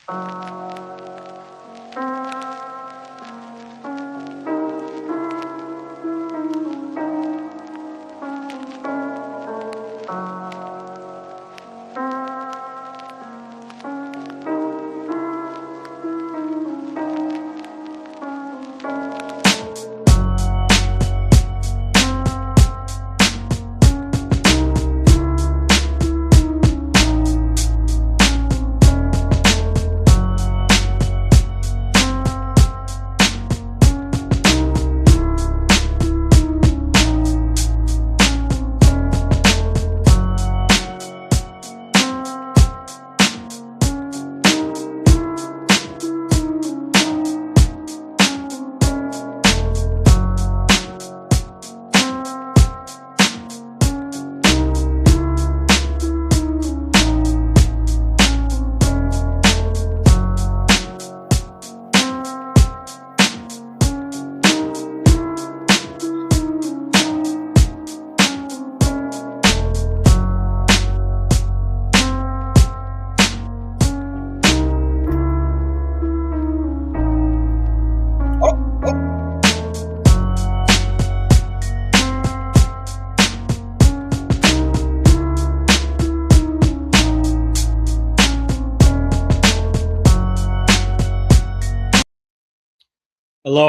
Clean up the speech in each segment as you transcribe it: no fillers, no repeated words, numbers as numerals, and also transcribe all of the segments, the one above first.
Hello,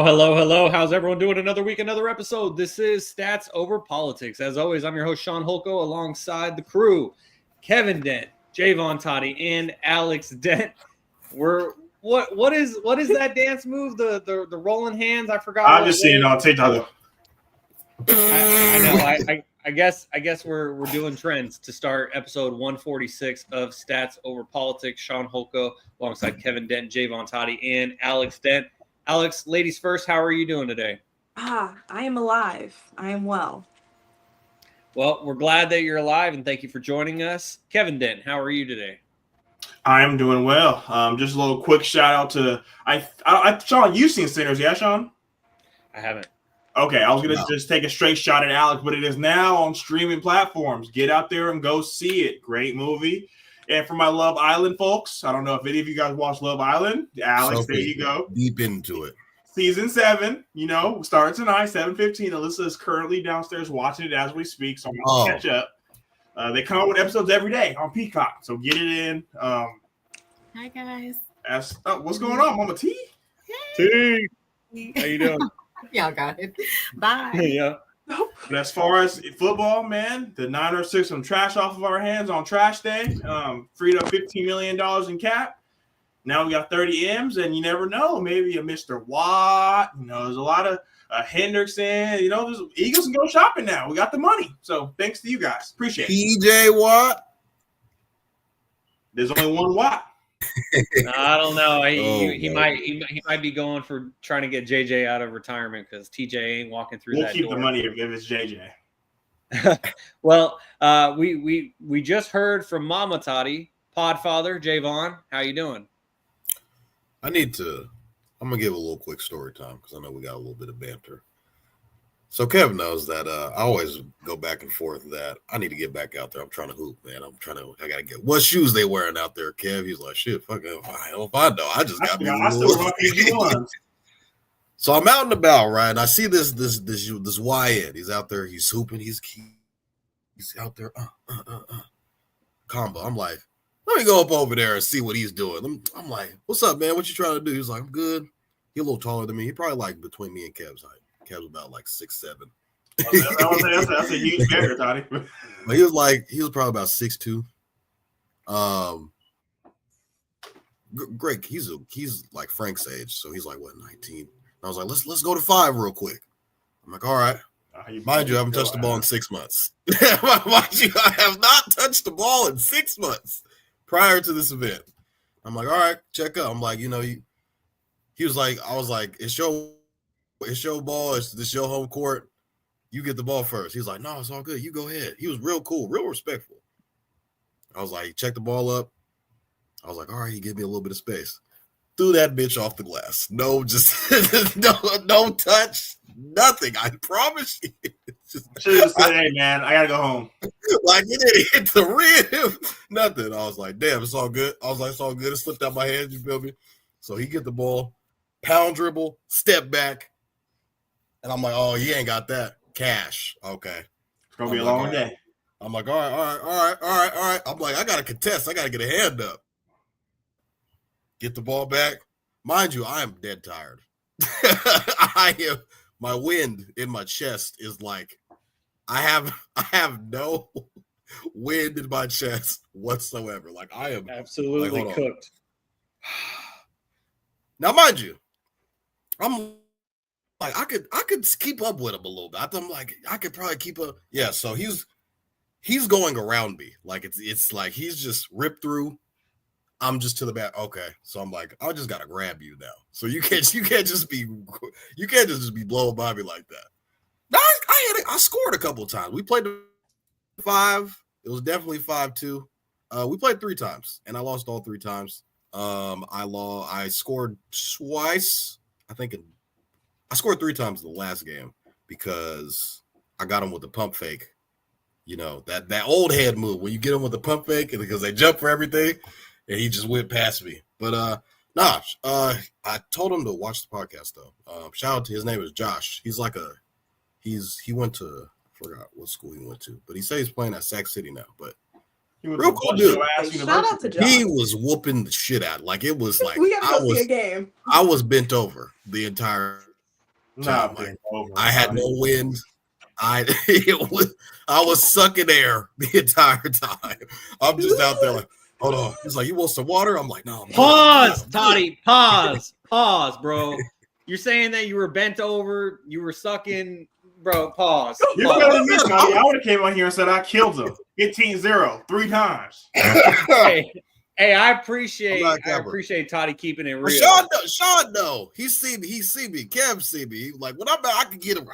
hello, hello. How's everyone doing? Another week, another episode. This is Stats Over Politics. As always, I'm your host, Shaun alongside the crew, Kevin Dent, Jaevon Toddy, and Alex Dent. What is that dance move? The rolling hands? I forgot. I'm just seeing it on TikTok. I know. I guess we're doing trends to start episode 146 of Stats Over Politics. Shaun Holko alongside Kevin Dent, Jaevon Toddy, and Alex Dent. Alex, ladies first, how are you doing today? I am alive. I am well. Well, we're glad that you're alive, and thank you for joining us. Kevin Dent, how are you today? I am doing well. Just a little quick shout out to Shaun. You've seen Sinners, yeah, Shaun? I haven't. Okay, I was gonna just take a straight shot at Alex, but it is now on streaming platforms. Get out there and go see it. Great movie. And for my Love Island folks, I don't know if any of you guys watch Love Island. Alex, there you go. Deep into it. Season 7, starting tonight, 7:15. Alyssa is currently downstairs watching it as we speak, so I'm going to catch up. They come out with episodes every day on Peacock, so get it in. Hi, guys. What's going on, Mama T? T, how you doing? Y'all got it. Bye. Yeah. But as far as football, man, the Niners took some trash off of our hands on trash day, freed up $15 million in cap. Now we got 30 M's, and you never know. Maybe a Mr. Watt. There's a lot of Hendrickson. There's Eagles can go shopping now. We got the money. So thanks to you guys. Appreciate it. TJ Watt? There's only one Watt. I don't know. He might be going for trying to get JJ out of retirement because TJ ain't walking through that door. We'll keep the money if it's JJ. Well, we just heard from Mama Toddy, Podfather Jaevon. How you doing? I'm going to give a little quick story time because I know we got a little bit of banter. So Kevin knows that I always go back and forth that I need to get back out there. I'm trying to hoop, man. I got to get what shoes they wearing out there, Kev. He's like, shit, fuck it. I don't know. I just got me. So I'm out and about, right? And I see this YN. He's out there. He's hooping. He's out there. Combo. I'm like, let me go up over there and see what he's doing. I'm like, what's up, man? What you trying to do? He's like, I'm good. He's a little taller than me. He probably like between me and Kev's height. Kev's about like 6'7". That's a huge barrier, Toddy. But he was probably about 6'2". Great. He's like Frank's age, so he's like what, 19. And I was like, let's go to 5 real quick. I'm like, all right. Mind you, I haven't touched the ball in 6 months. Mind you, I have not touched the ball in 6 months prior to this event. I'm like, all right, check up. I'm like, he was like, I was like, it's your ball. This your home court. You get the ball first. He's like, no, it's all good. You go ahead. He was real cool, real respectful. I was like, check the ball up. I was like, all right, he gave me a little bit of space. threw that bitch off the glass. No, just no touch, nothing. I promise you. Should have said, "Hey man, I gotta go home." Like it didn't hit the rim, nothing. I was like, damn, it's all good. I was like, it's all good. It slipped out my hands. You feel me? So he get the ball, pound dribble, step back, and I'm like, oh, he ain't got that cash. Okay, It's gonna be a long day. I'm like, all right. I'm like, I gotta contest. I gotta get a hand up. Get the ball back. Mind you, I am dead tired. My wind in my chest is like, I have no wind in my chest whatsoever. Like I am absolutely like, cooked. Now, mind you, I'm like, I could keep up with him a little bit. I'm like, I could probably keep up. Yeah, so he's going around me. Like it's like he's just ripped through. I'm just to the back. Okay. So I'm like, I just gotta grab you now. So you can't just be blowing by me like that. I scored a couple of times. We played 5. It was definitely 5-2. We played 3 times and I lost all 3 times. I scored twice. I scored 3 times in the last game because I got him with the pump fake. You know, that old head move when you get him with the pump fake because they jump for everything. And he just went past me. But I told him to watch the podcast though. Shout out to his name is Josh. He went to, I forgot what school he went to, but he said he's playing at Sac City now. But real cool dude. Shout out to Josh. He was whooping the shit out. Like it was like we gotta go see a game. I was bent over the entire time. I had no wind. I was sucking air the entire time. I'm just out there like, hold on. He's like, you want some water? I'm like, no. Pause, Toddy. Pause, bro. You're saying that you were bent over, you were sucking, bro. Pause. You're better than me, Toddy. I would have came on here and said I killed him. 15-0 3 times. Hey, I appreciate Toddy keeping it real. Shaun, no. He see me. Kev see me. Like when I'm out, I could get him.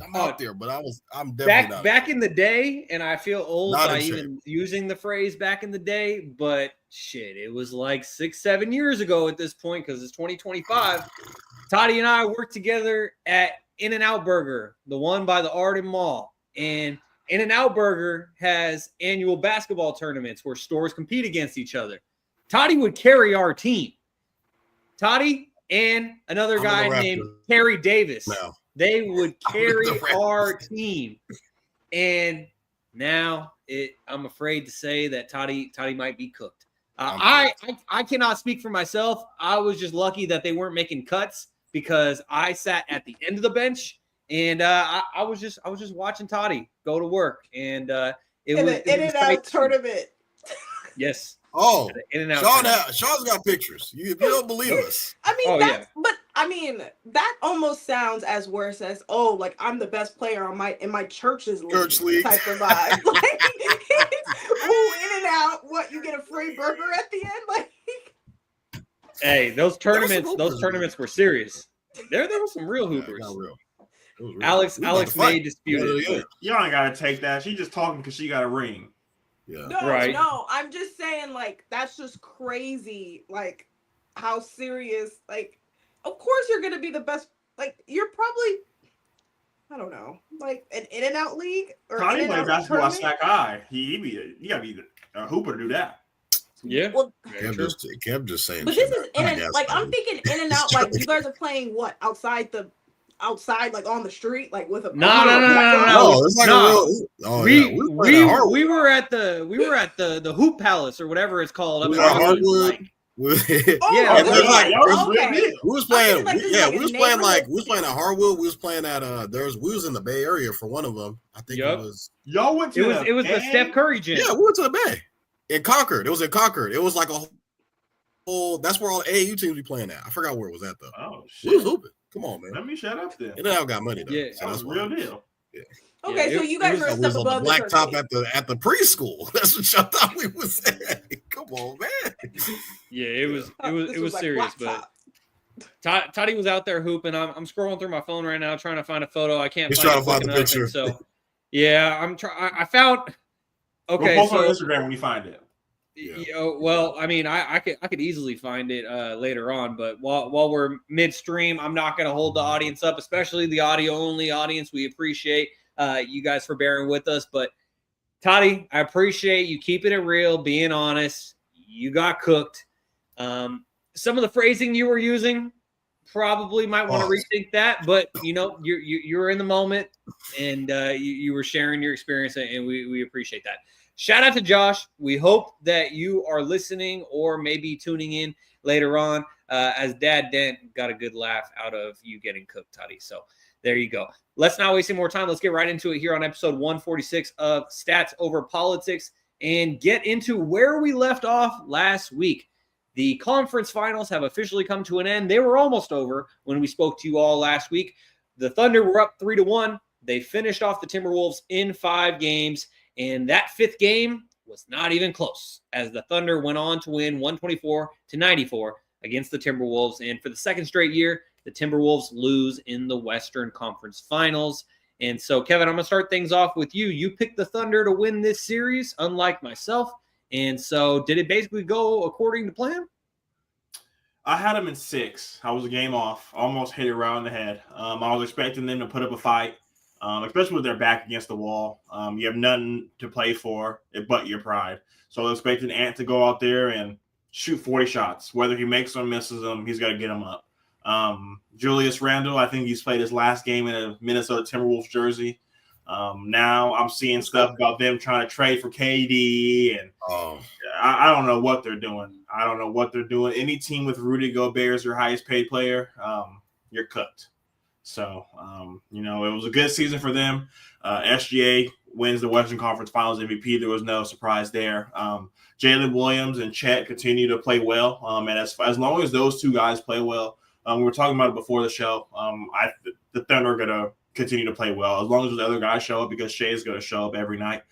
I'm out there, but I'm definitely not. Back in the day, and I feel old Not by in even using the phrase back in the day, but shit, it was like 6-7 years ago at this point because it's 2025. Toddy and I worked together at In-N-Out Burger, the one by the Arden Mall. And In-N-Out Burger has annual basketball tournaments where stores compete against each other. Toddy would carry our team. Toddy and another guy named Terry Davis. No. They would carry our team. And now I'm afraid to say that Toddy might be cooked. I cannot speak for myself. I was just lucky that they weren't making cuts because I sat at the end of the bench and I was just watching Toddy go to work. And it was In-N-Out tournament. Yes. Oh, In-N-Out Sean's got pictures. If you don't believe us. I mean, that almost sounds as worse as, oh, like I'm the best player in my church's league type of vibe. Like, In-N-Out, what, you get a free burger at the end? Like, hey, those tournaments were serious. There were some real hoopers. Not real. Alex may dispute it. Y'all ain't gotta take that. She just talking because she got a ring. Yeah. No, I'm just saying, like, that's just crazy. Like, how serious, like, of course you're gonna be the best. Like, you're probably, I don't know, like an In-N-Out league or Toddy played basketball at Sac High. You gotta be a hooper to do that. Yeah. Well, Kev just saying. But this is like I'm thinking In-N-Out. Like you guys are playing what outside, like on the street, like with a no. It's like a real. We were at the Hoop Palace or whatever it's called. We Hardwood. We was playing. We was playing at Hardwood. We was playing at we was in the Bay Area for one of them. I think it was. Y'all went to it was the Steph Curry gym. Yeah, we went to the Bay in Concord. It was in Concord. It was like a whole. That's where all the AAU teams be playing at. I forgot where it was at though. Oh shit! We was hooping. Come on, man. Let me shut up then. And then I got money though. Yeah, so that's real deal. Yeah. Okay, so you guys were a step above the blacktop at the preschool. That's what y'all thought we was saying. Come on, man. Yeah, it was serious, but Toddy was out there hooping. I'm scrolling through my phone right now trying to find a photo. I can't. He's trying to find the picture. So, yeah, I found. Okay, we'll post on Instagram when you find it. Well, I mean, I could easily find it later on, but while we're midstream, I'm not going to hold the audience up, especially the audio only audience. We appreciate you guys for bearing with us, but Toddy, I appreciate you keeping it real, being honest. You got cooked. Some of the phrasing you were using, probably might want to rethink that, but you're in the moment, and you were sharing your experience, and we appreciate that. Shout out to Josh. We hope that you are listening or maybe tuning in later on, as Dad Dent got a good laugh out of you getting cooked, Toddy. So there you go. Let's not waste any more time. Let's get right into it here on episode 146 of Stats Over Politics and get into where we left off last week. The conference finals have officially come to an end. They were almost over when we spoke to you all last week. The Thunder were up 3-1. They finished off the Timberwolves in 5 games, and that 5th game was not even close, as the Thunder went on to win 124-94 against the Timberwolves. And for the 2nd straight year, the Timberwolves lose in the Western Conference Finals. And so, Kevin, I'm going to start things off with you. You picked the Thunder to win this series, unlike myself. And so did it basically go according to plan? I had them in 6. I was a game off. Almost hit it right on the head. I was expecting them to put up a fight, especially with their back against the wall. You have nothing to play for but your pride. So I was expecting Ant to go out there and shoot 40 shots. Whether he makes or misses them, he's got to get them up. Julius Randle, I think he's played his last game in a Minnesota Timberwolves jersey. Now I'm seeing stuff about them trying to trade for KD, and I don't know what they're doing. Any team with Rudy Gobert as your highest paid player, you're cooked. So, it was a good season for them. SGA wins the Western Conference Finals MVP. There was no surprise there. Jalen Williams and Chet continue to play well. And as long as those two guys play well, we were talking about it before the show. The Thunder are going to continue to play well as long as those other guys show up, because Shea is going to show up every night.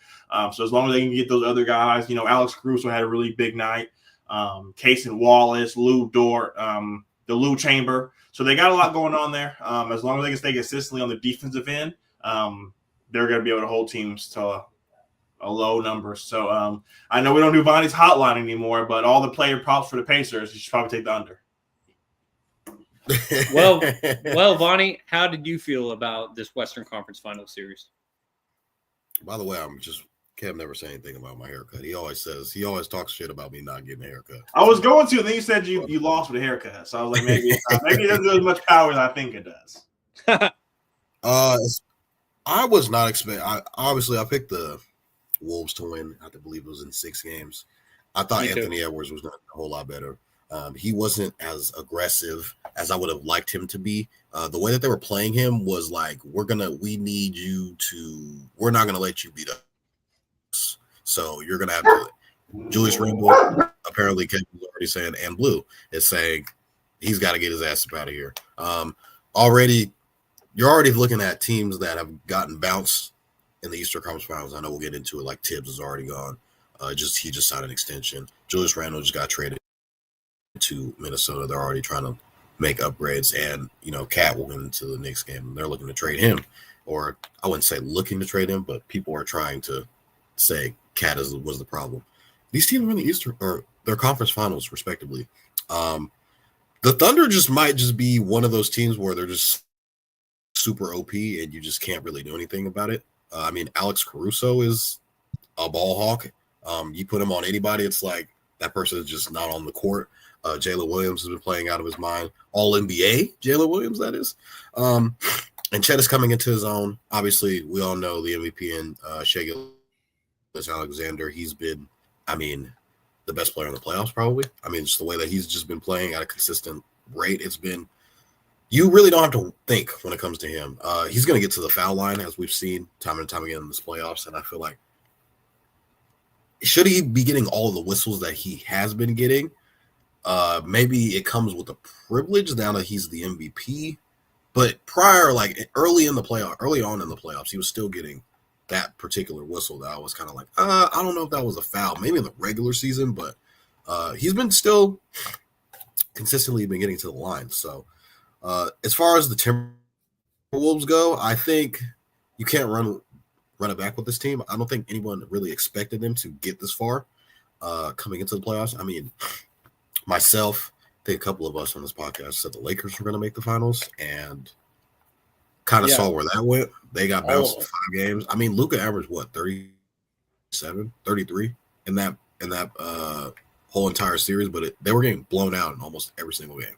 So as long as they can get those other guys, Alex Caruso had a really big night. Cason Wallace, Lou Dort, the Lou Chamber. So they got a lot going on there. As long as they can stay consistently on the defensive end, they're going to be able to hold teams to a low number. So I know we don't do Bonnie's hotline anymore, but all the player props for the Pacers, you should probably take the under. Well, Vonnie, how did you feel about this Western Conference Finals series? By the way, Kev never said anything about my haircut. He always talks shit about me not getting a haircut. I was going to, and then you said you lost with a haircut. So I was like, maybe it doesn't do as much power as I think it does. I was not expecting. I picked the Wolves to win. I believe it was in 6 games. I thought Anthony Edwards was not a whole lot better. He wasn't as aggressive as I would have liked him to be. The way that they were playing him was like, we're not going to let you beat us. So you're going to have to. Julius Randle, apparently, Kevin was already saying, and Blue is saying he's got to get his ass up out of here. You're already looking at teams that have gotten bounced in the Eastern Conference Finals. I know we'll get into it. Like Thibs is already gone. He just signed an extension. Julius Randle just got traded to Minnesota. They're already trying to make upgrades, and Cat will get into the Knicks game. They're looking to trade him, or I wouldn't say looking to trade him, but people are trying to say Cat was the problem. These teams are in the Eastern or their conference finals, respectively. The Thunder might be one of those teams where they're just super OP, and you just can't really do anything about it. Alex Caruso is a ball hawk. You put him on anybody, it's like that person is just not on the court. Jalen Williams has been playing out of his mind. All NBA Jalen Williams, that is. And Chet is coming into his own. Obviously, we all know the MVP and Shai Alexander. He's been, the best player in the playoffs, probably. Just the way that he's just been playing at a consistent rate. You really don't have to think when it comes to him. He's going to get to the foul line, as we've seen time and time again in this playoffs. And I feel like, should he be getting all of the whistles that he has been getting? Maybe it comes with a privilege now that he's the MVP. But prior, early on in the playoffs, he was still getting that particular whistle that I was kind of like, I don't know if that was a foul. Maybe in the regular season, but he's been still consistently been getting to the line. So as far as the Timberwolves go, I think you can't run it back with this team. I don't think anyone really expected them to get this far. coming into the playoffs. I mean, myself, I think a couple of us on this podcast said the Lakers were going to make the finals, and kind of saw where that went. They got bounced in 5 games. I mean, Luka averaged what, 37, 33 in that whole entire series, but they were getting blown out in almost every single game.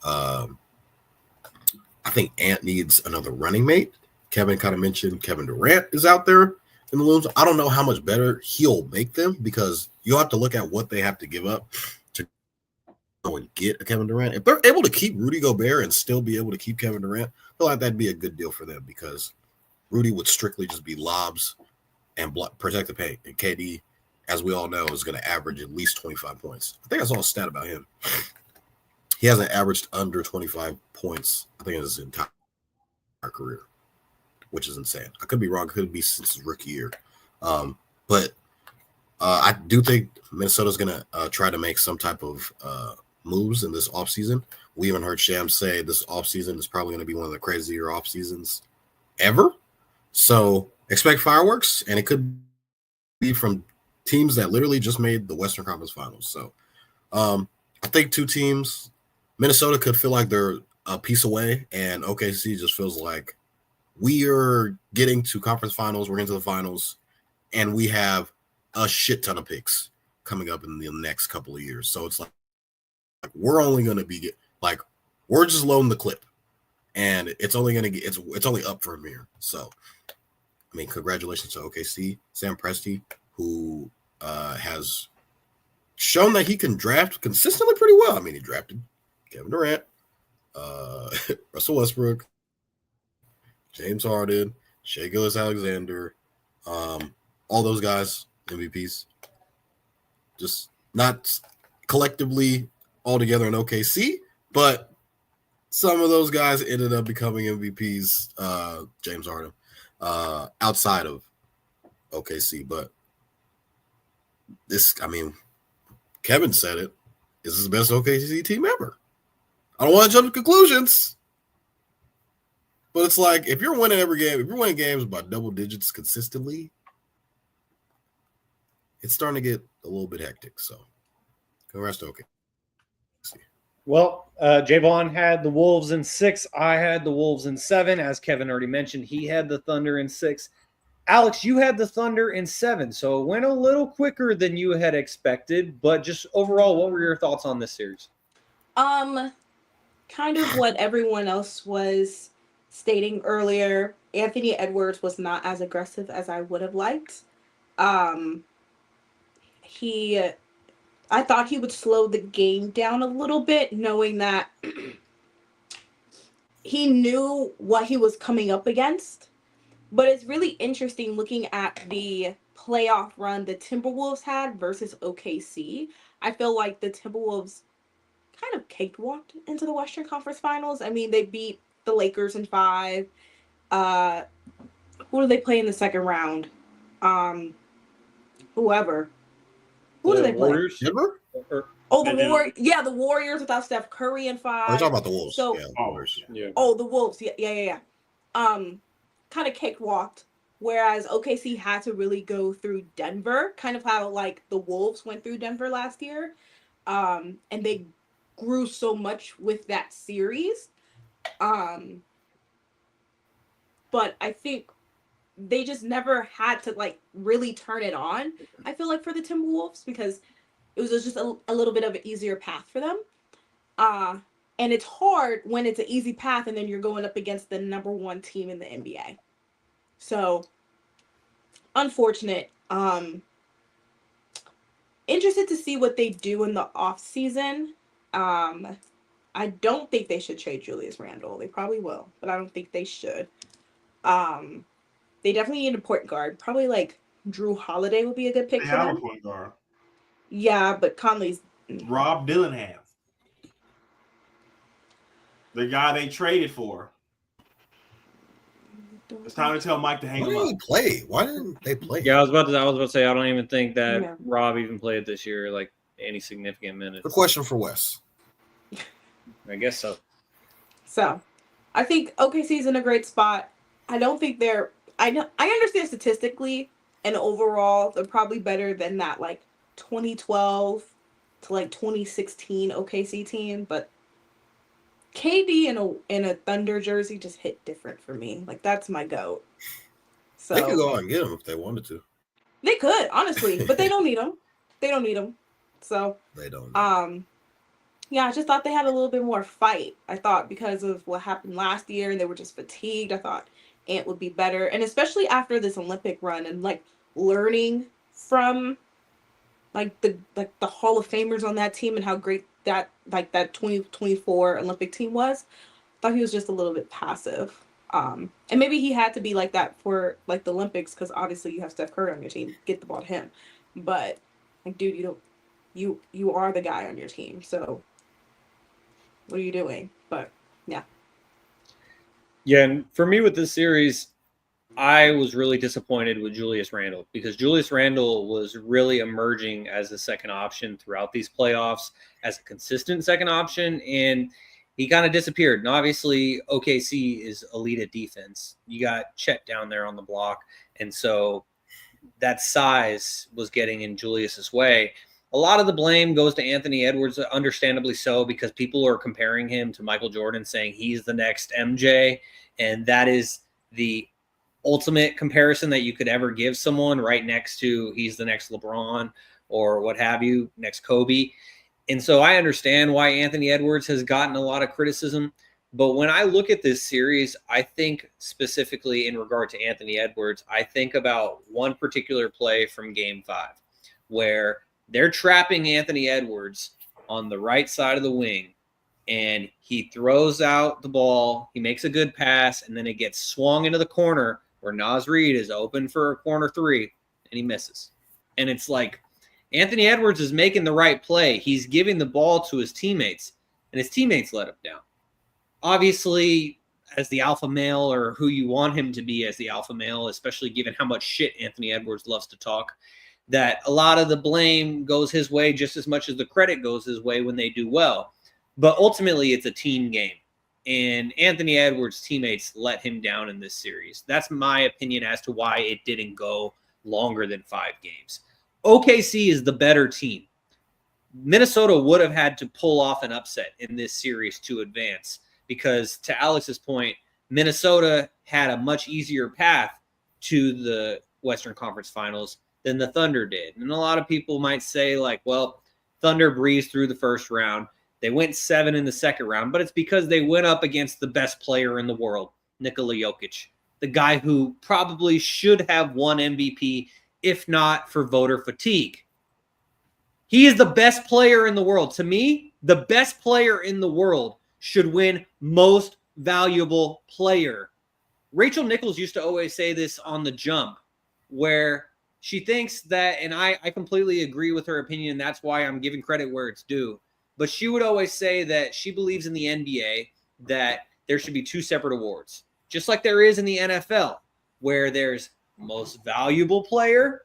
I think Ant needs another running mate. Kevin kind of mentioned Kevin Durant is out there in the looms. I don't know how much better he'll make them, because you have to look at what they have to give up to go and get a Kevin Durant. If they're able to keep Rudy Gobert and still be able to keep Kevin Durant, I feel like that'd be a good deal for them, because Rudy would strictly just be lobs and protect the paint. And KD, as we all know, is going to average at least 25 points. I think I saw a stat about him. He hasn't averaged under 25 points, I think, in his entire career, which is insane. I could be wrong. It could be since his rookie year. But I do think Minnesota's going to try to make some type of moves in this offseason. We even heard Sham say this offseason is probably going to be one of the crazier offseasons ever. So expect fireworks, and it could be from teams that literally just made the Western Conference Finals. So I think 2 teams, Minnesota could feel like they're a piece away, and OKC just feels like we are getting to conference finals, we're getting to the finals, and we have a shit ton of picks coming up in the next couple of years. So it's like we're only going to be we're just loading the clip, and it's only going to get it's only up from here. So I mean, congratulations to OKC, Sam Presti, who has shown that he can draft consistently pretty well. I mean, he drafted Kevin Durant, Russell Westbrook, James Harden, Shai Gilgeous-Alexander, all those guys, MVPs. Just not collectively all together in OKC, but some of those guys ended up becoming MVPs, James Harden, outside of OKC. But this, I mean, Kevin said it, this is the best OKC team ever. I don't want to jump to conclusions, but it's like if you're winning every game, if you're winning games by double digits consistently, it's starting to get a little bit hectic. So, congrats to OKC. Well, Jaevon had the Wolves in 6. I had the Wolves in 7. As Kevin already mentioned, he had the Thunder in 6. Alex, you had the Thunder in 7. So it went a little quicker than you had expected. But just overall, what were your thoughts on this series? Kind of what everyone else was stating earlier. Anthony Edwards was not as aggressive as I would have liked. I thought he would slow the game down a little bit, knowing that he knew what he was coming up against. But it's really interesting looking at the playoff run the Timberwolves had versus OKC. I feel like the Timberwolves kind of cakewalked into the Western Conference Finals. I mean, they beat the Lakers in 5. Who do they play in the second round? Whoever. Who do they play? Warriors? Denver? Oh, the Warriors. Yeah, the Warriors without Steph Curry in 5. We're talking about the Wolves. So, yeah, the Wolves. Yeah. Oh, the Wolves. Yeah. Kind of cakewalked. Whereas OKC had to really go through Denver, kind of how like the Wolves went through Denver last year. And they grew so much with that series. But I think they just never had to like really turn it on. I feel like for the Timberwolves, because it was just a little bit of an easier path for them. And it's hard when it's an easy path and then you're going up against the number 1 team in the NBA. So unfortunate. Interested to see what they do in the off season. I don't think they should trade Julius Randle. They probably will, but I don't think they should. They definitely need a point guard. Probably like Drew Holiday would be a good pick for them. They have a point guard. Yeah, but Conley's Rob Dillingham. The guy they traded for. It's time to tell Mike to hang Why him didn't up. he play? Why didn't they play? Yeah, I was about to say I don't even think that Rob even played this year, like any significant minutes. A question for Wes. I guess so. So, I think OKC's in a great spot. I don't think they're. I understand statistically and overall they're probably better than that like 2012 to like 2016 OKC team, but KD in a Thunder jersey just hit different for me. Like that's my goat. So They could go out and get him if they wanted to. they could, honestly, but they don't need him. They don't need him. So They don't. yeah, I just thought they had a little bit more fight. I thought because of what happened last year and they were just fatigued, I thought Ant would be better. And especially after this Olympic run and like learning from like the Hall of Famers on that team and how great that 2024 Olympic team was, I thought he was just a little bit passive. And maybe he had to be like that for like the Olympics because obviously you have Steph Curry on your team. Get the ball to him. But like, dude, you are the guy on your team. So what are you doing? But yeah. Yeah, and for me with this series, I was really disappointed with Julius Randle because Julius Randle was really emerging as a second option throughout these playoffs, as a consistent second option, and he kind of disappeared. And obviously, OKC is elite at defense. You got Chet down there on the block, and so that size was getting in Julius's way. A lot of the blame goes to Anthony Edwards, understandably so, because people are comparing him to Michael Jordan, saying he's the next MJ, and that is the ultimate comparison that you could ever give someone, right next to he's the next LeBron or what have you, next Kobe. And so I understand why Anthony Edwards has gotten a lot of criticism. But when I look at this series, I think specifically in regard to Anthony Edwards, I think about one particular play from Game 5 where they're trapping Anthony Edwards on the right side of the wing, and he throws out the ball. He makes a good pass, and then it gets swung into the corner where Naz Reid is open for a corner three, and he misses. And it's like Anthony Edwards is making the right play. He's giving the ball to his teammates, and his teammates let him down. Obviously, as the alpha male, or who you want him to be as the alpha male, especially given how much shit Anthony Edwards loves to talk, that a lot of the blame goes his way just as much as the credit goes his way when they do well. But ultimately, it's a team game. And Anthony Edwards' teammates let him down in this series. That's my opinion as to why it didn't go longer than 5 games. OKC is the better team. Minnesota would have had to pull off an upset in this series to advance because, to Alex's point, Minnesota had a much easier path to the Western Conference Finals than the Thunder did. And a lot of people might say, like, well, Thunder breezed through the first round. They went 7 in the second round, but it's because they went up against the best player in the world, Nikola Jokic, the guy who probably should have won MVP, if not for voter fatigue. He is the best player in the world. To me, the best player in the world should win most valuable player. Rachel Nichols used to always say this on The Jump, where she thinks that, and I completely agree with her opinion, and that's why I'm giving credit where it's due. But she would always say that she believes in the NBA that there should be 2 separate awards, just like there is in the NFL, where there's most valuable player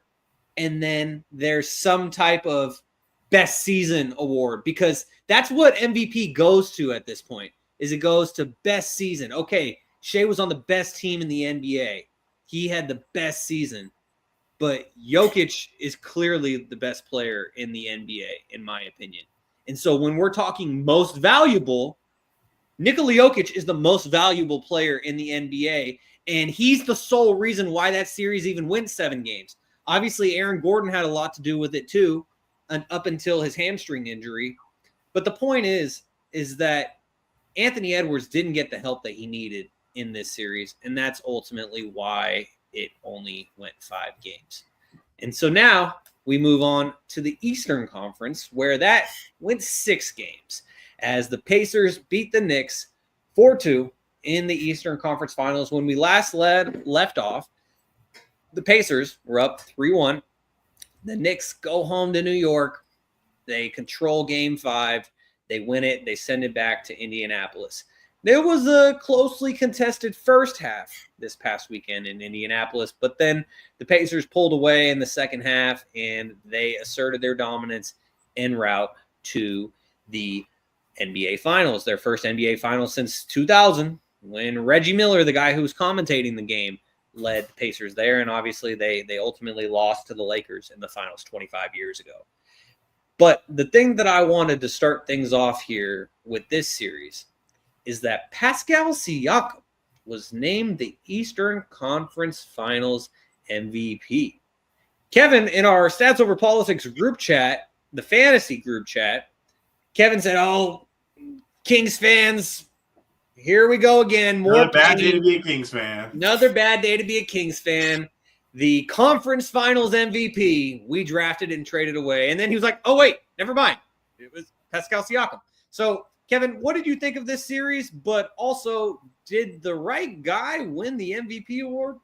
and then there's some type of best season award, because that's what MVP goes to at this point, is it goes to best season. Okay, Shea was on the best team in the NBA. He had the best season. But Jokic is clearly the best player in the NBA, in my opinion. And so when we're talking most valuable, Nikola Jokic is the most valuable player in the NBA, and he's the sole reason why that series even went 7 games. Obviously, Aaron Gordon had a lot to do with it too, up until his hamstring injury. But the point is that Anthony Edwards didn't get the help that he needed in this series, and that's ultimately why it only went 5 games. And so now we move on to the Eastern Conference, where that went 6 games, as the Pacers beat the Knicks 4-2 in the Eastern Conference Finals. When we last left off, the Pacers were up 3-1. The Knicks go home to New York. They control Game 5. They win it. They send it back to Indianapolis. There was a closely contested first half this past weekend in Indianapolis, but then the Pacers pulled away in the second half, and they asserted their dominance en route to the NBA Finals, their first NBA Finals since 2000, when Reggie Miller, the guy who was commentating the game, led the Pacers there, and obviously they ultimately lost to the Lakers in the finals 25 years ago. But the thing that I wanted to start things off here with this series is that Pascal Siakam was named the Eastern Conference Finals MVP. Kevin, in our Stats Over Politics group chat, the fantasy group chat, Kevin said, "Oh, Kings fans, here we go again. Another bad day to be a Kings fan. Another bad day to be a Kings fan. The conference finals MVP, we drafted and traded away." And then he was like, "Oh, wait, never mind. It was Pascal Siakam." So, Kevin, what did you think of this series? But also, did the right guy win the MVP award?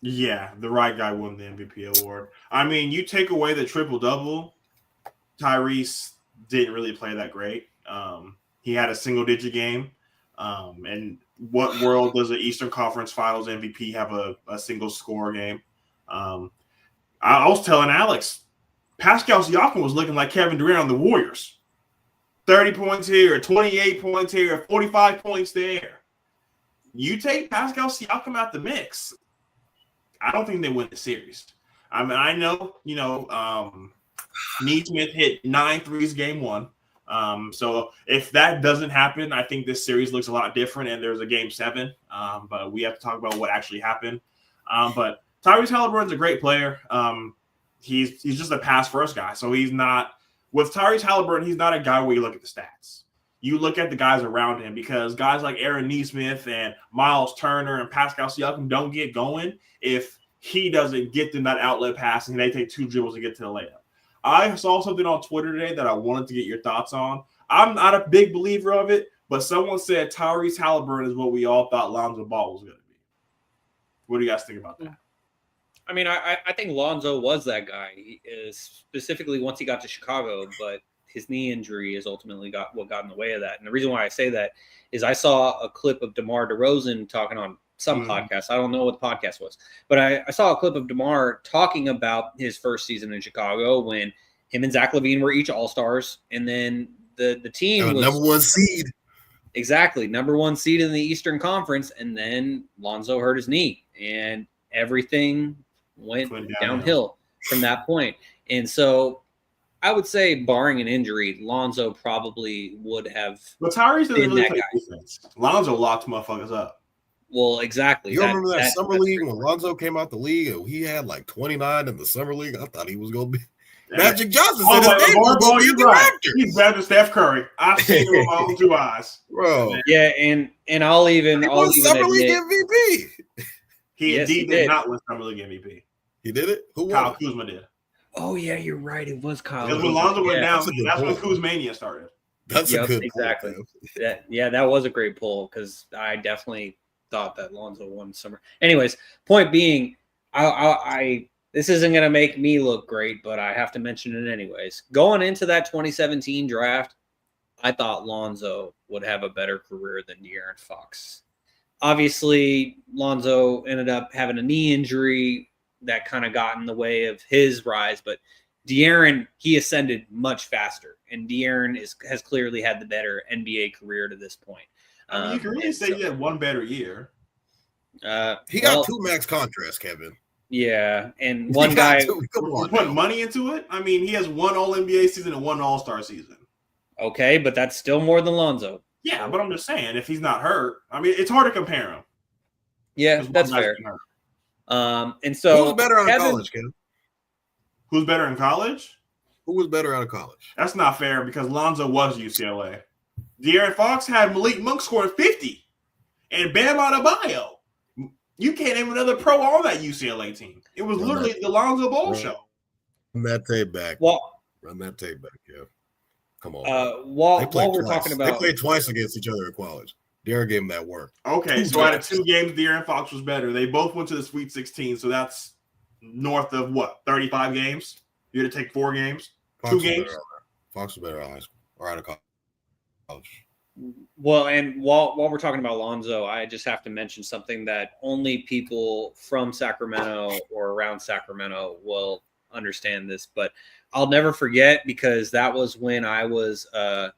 Yeah, the right guy won the MVP award. I mean, you take away the triple-double, Tyrese didn't really play that great. He had a single-digit game. And what world does the Eastern Conference Finals MVP have a single-score game? I was telling Alex, Pascal Siakam was looking like Kevin Durant on the Warriors. 30 points here, 28 points here, 45 points there. You take Pascal Siakam out the mix, I don't think they win the series. I mean, I know, Neesmith hit 9 threes game one. So if that doesn't happen, I think this series looks a lot different and there's a game 7. But we have to talk about what actually happened. But Tyrese Halliburton's a great player. He's just a pass first guy. So he's not with Tyrese Halliburton. He's not a guy where you look at the stats. You look at the guys around him because guys like Aaron Neesmith and Miles Turner and Pascal Siakam don't get going if he doesn't get them that outlet pass and they take 2 dribbles to get to the layup. I saw something on Twitter today that I wanted to get your thoughts on. I'm not a big believer of it, but someone said Tyrese Halliburton is what we all thought Lonzo Ball was going to be. What do you guys think about that? I mean, I think Lonzo was that guy, specifically once he got to Chicago, but his knee injury is ultimately got in the way of that. And the reason why I say that is I saw a clip of DeMar DeRozan talking on some podcast. I don't know what the podcast was, but I saw a clip of DeMar talking about his first season in Chicago when him and Zach LaVine were each All-Stars. And then the team was number 1 seed. Exactly. Number 1 seed in the Eastern Conference. And then Lonzo hurt his knee and everything went downhill from that point. And so I would say, barring an injury, Lonzo probably would have. But Tyrese doesn't really play defense. Lonzo locked motherfuckers up. Well, exactly. You remember that summer league when Lonzo came out the league and he had like 29 in the summer league? I thought he was going to be. Magic Johnson said his name was going to be the Raptor. He's better than Steph Curry. I've seen him with my own 2 eyes. Bro. Yeah, and I'll even summer league MVP. He indeed did not win summer league MVP. He did it? Who won? Kyle Kuzma did. Oh, yeah, you're right. It was Kyle. Because when Lonzo went down, that's when Kuzmania started. That's a good exactly. Pull, that was a great pull because I definitely thought that Lonzo won summer. Anyways, point being, I this isn't going to make me look great, but I have to mention it anyways. Going into that 2017 draft, I thought Lonzo would have a better career than De'Aaron Fox. Obviously, Lonzo ended up having a knee injury that kind of got in the way of his rise, but De'Aaron, he ascended much faster, and De'Aaron has clearly had the better NBA career to this point. I mean, you can really say he had one better year. He got 2 max contracts, Kevin. Yeah, and one guy put money into it. I mean, he has 1 All-NBA season and 1 All-Star season. Okay, but that's still more than Lonzo. Yeah, but I'm just saying, if he's not hurt, I mean, it's hard to compare him. Yeah, that's fair. And so who's better out of college, Kevin? Who's better in college? Who was better out of college? That's not fair because Lonzo was UCLA. De'Aaron Fox had Malik Monk scoring 50 and Bam Adebayo. You can't name another pro on that UCLA team. It was literally the Lonzo Ball show. Run that tape back. Run that tape back, yeah. Come on. While we're talking about, they played twice against each other in college. De'Aaron gave him that work. Okay, so out of 2 games, De'Aaron Fox was better. They both went to the Sweet 16, so that's north of what, 35 games? You had to take 4 games, Fox 2 games. Fox was better out of high school or out of college. Well, and while we're talking about Lonzo, I just have to mention something that only people from Sacramento or around Sacramento will understand this, but I'll never forget because that was when I was a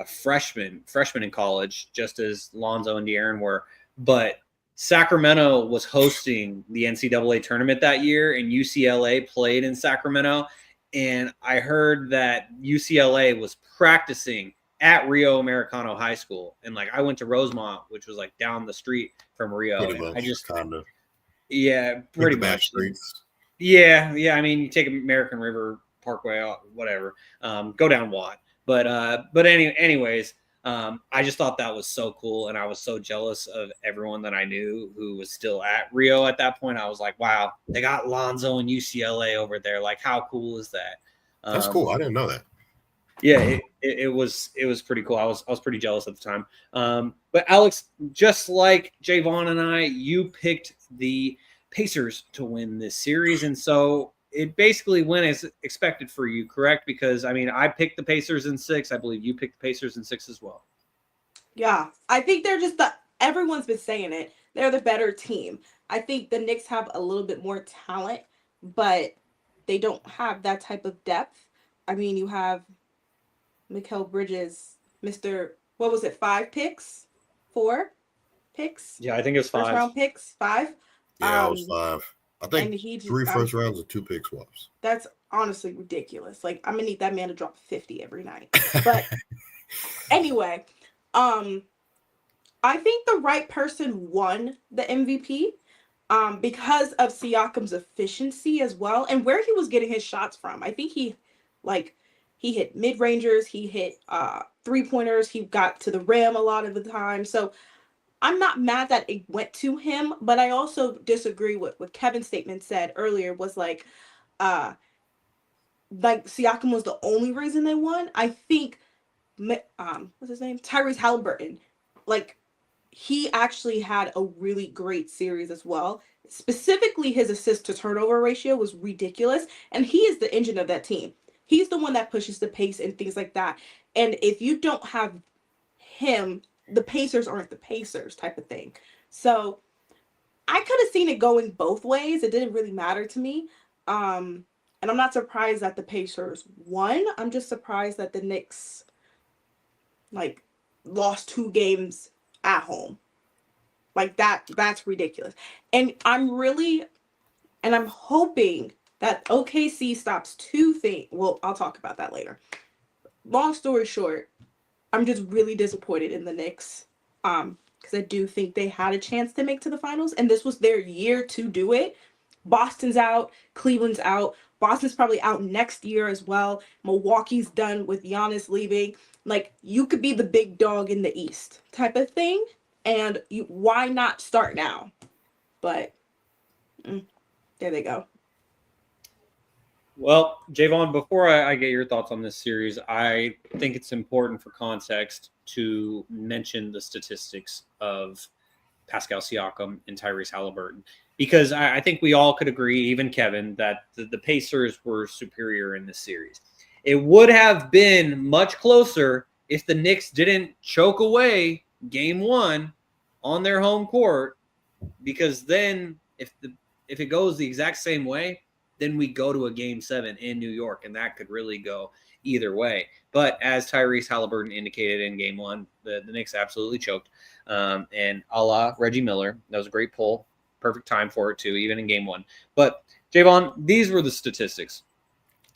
freshman in college, just as Lonzo and De'Aaron were. But Sacramento was hosting the NCAA tournament that year, and UCLA played in Sacramento. And I heard that UCLA was practicing at Rio Americano High School. And like I went to Rosemont, which was like down the street from Rio. Pretty And much, I just kind of. yeah, pretty Back much. streets. Yeah. I mean, you take American River Parkway, whatever, go down Watt. But anyways, I just thought that was so cool, and I was so jealous of everyone that I knew who was still at Rio at that point. I was like, wow, they got Lonzo and UCLA over there. Like, how cool is that? That's cool. I didn't know that. Yeah, it was pretty cool. I was pretty jealous at the time. But Alex, just like Jaevon and I, you picked the Pacers to win this series, and so it basically went as expected for you, correct? Because I mean, I picked the Pacers in 6. I believe you picked the Pacers in 6 as well. Yeah, I think they're just everyone's been saying it. They're the better team. I think the Knicks have a little bit more talent, but they don't have that type of depth. I mean, you have Mikal Bridges, what was it, 5 picks? 4 picks? Yeah, I think it was 5. First round picks, 5. Yeah, it was 5. I think and he just, 3 first rounds and 2 pick swaps. That's honestly ridiculous. Like, I'm gonna need that man to drop 50 every night. But anyway, I think the right person won the MVP because of Siakam's efficiency as well, and where he was getting his shots from. I think he hit mid-rangers, he hit 3-pointers, he got to the rim a lot of the time. So I'm not mad that it went to him, but I also disagree with what Kevin's statement said earlier was like Siakam was the only reason they won. I think what's his name? Tyrese Halliburton. Like, he actually had a really great series as well. Specifically, his assist to turnover ratio was ridiculous, and he is the engine of that team. He's the one that pushes the pace and things like that. And if you don't have him, the Pacers aren't the Pacers type of thing. So I could have seen it going both ways. It didn't really matter to me. And I'm not surprised that the Pacers won. I'm just surprised that the Knicks lost 2 games at home. Like that's ridiculous. And I'm hoping that OKC stops 2 things. Well, I'll talk about that later. Long story short, I'm just really disappointed in the Knicks. Because I do think they had a chance to make to the finals, and this was their year to do it. Boston's out, Cleveland's out. Boston's probably out next year as well. Milwaukee's done with Giannis leaving. Like, you could be the big dog in the East type of thing. And why not start now? But there they go. Well, Jaevon, before I get your thoughts on this series, I think it's important for context to mention the statistics of Pascal Siakam and Tyrese Halliburton, because I think we all could agree, even Kevin, that the Pacers were superior in this series. It would have been much closer if the Knicks didn't choke away Game 1 on their home court, because then if it goes the exact same way, then we go to a Game 7 in New York, and that could really go either way. But as Tyrese Halliburton indicated in Game 1, the Knicks absolutely choked. And a la Reggie Miller, that was a great pull. Perfect time for it, too, even in Game 1. But, Jaevon, these were the statistics.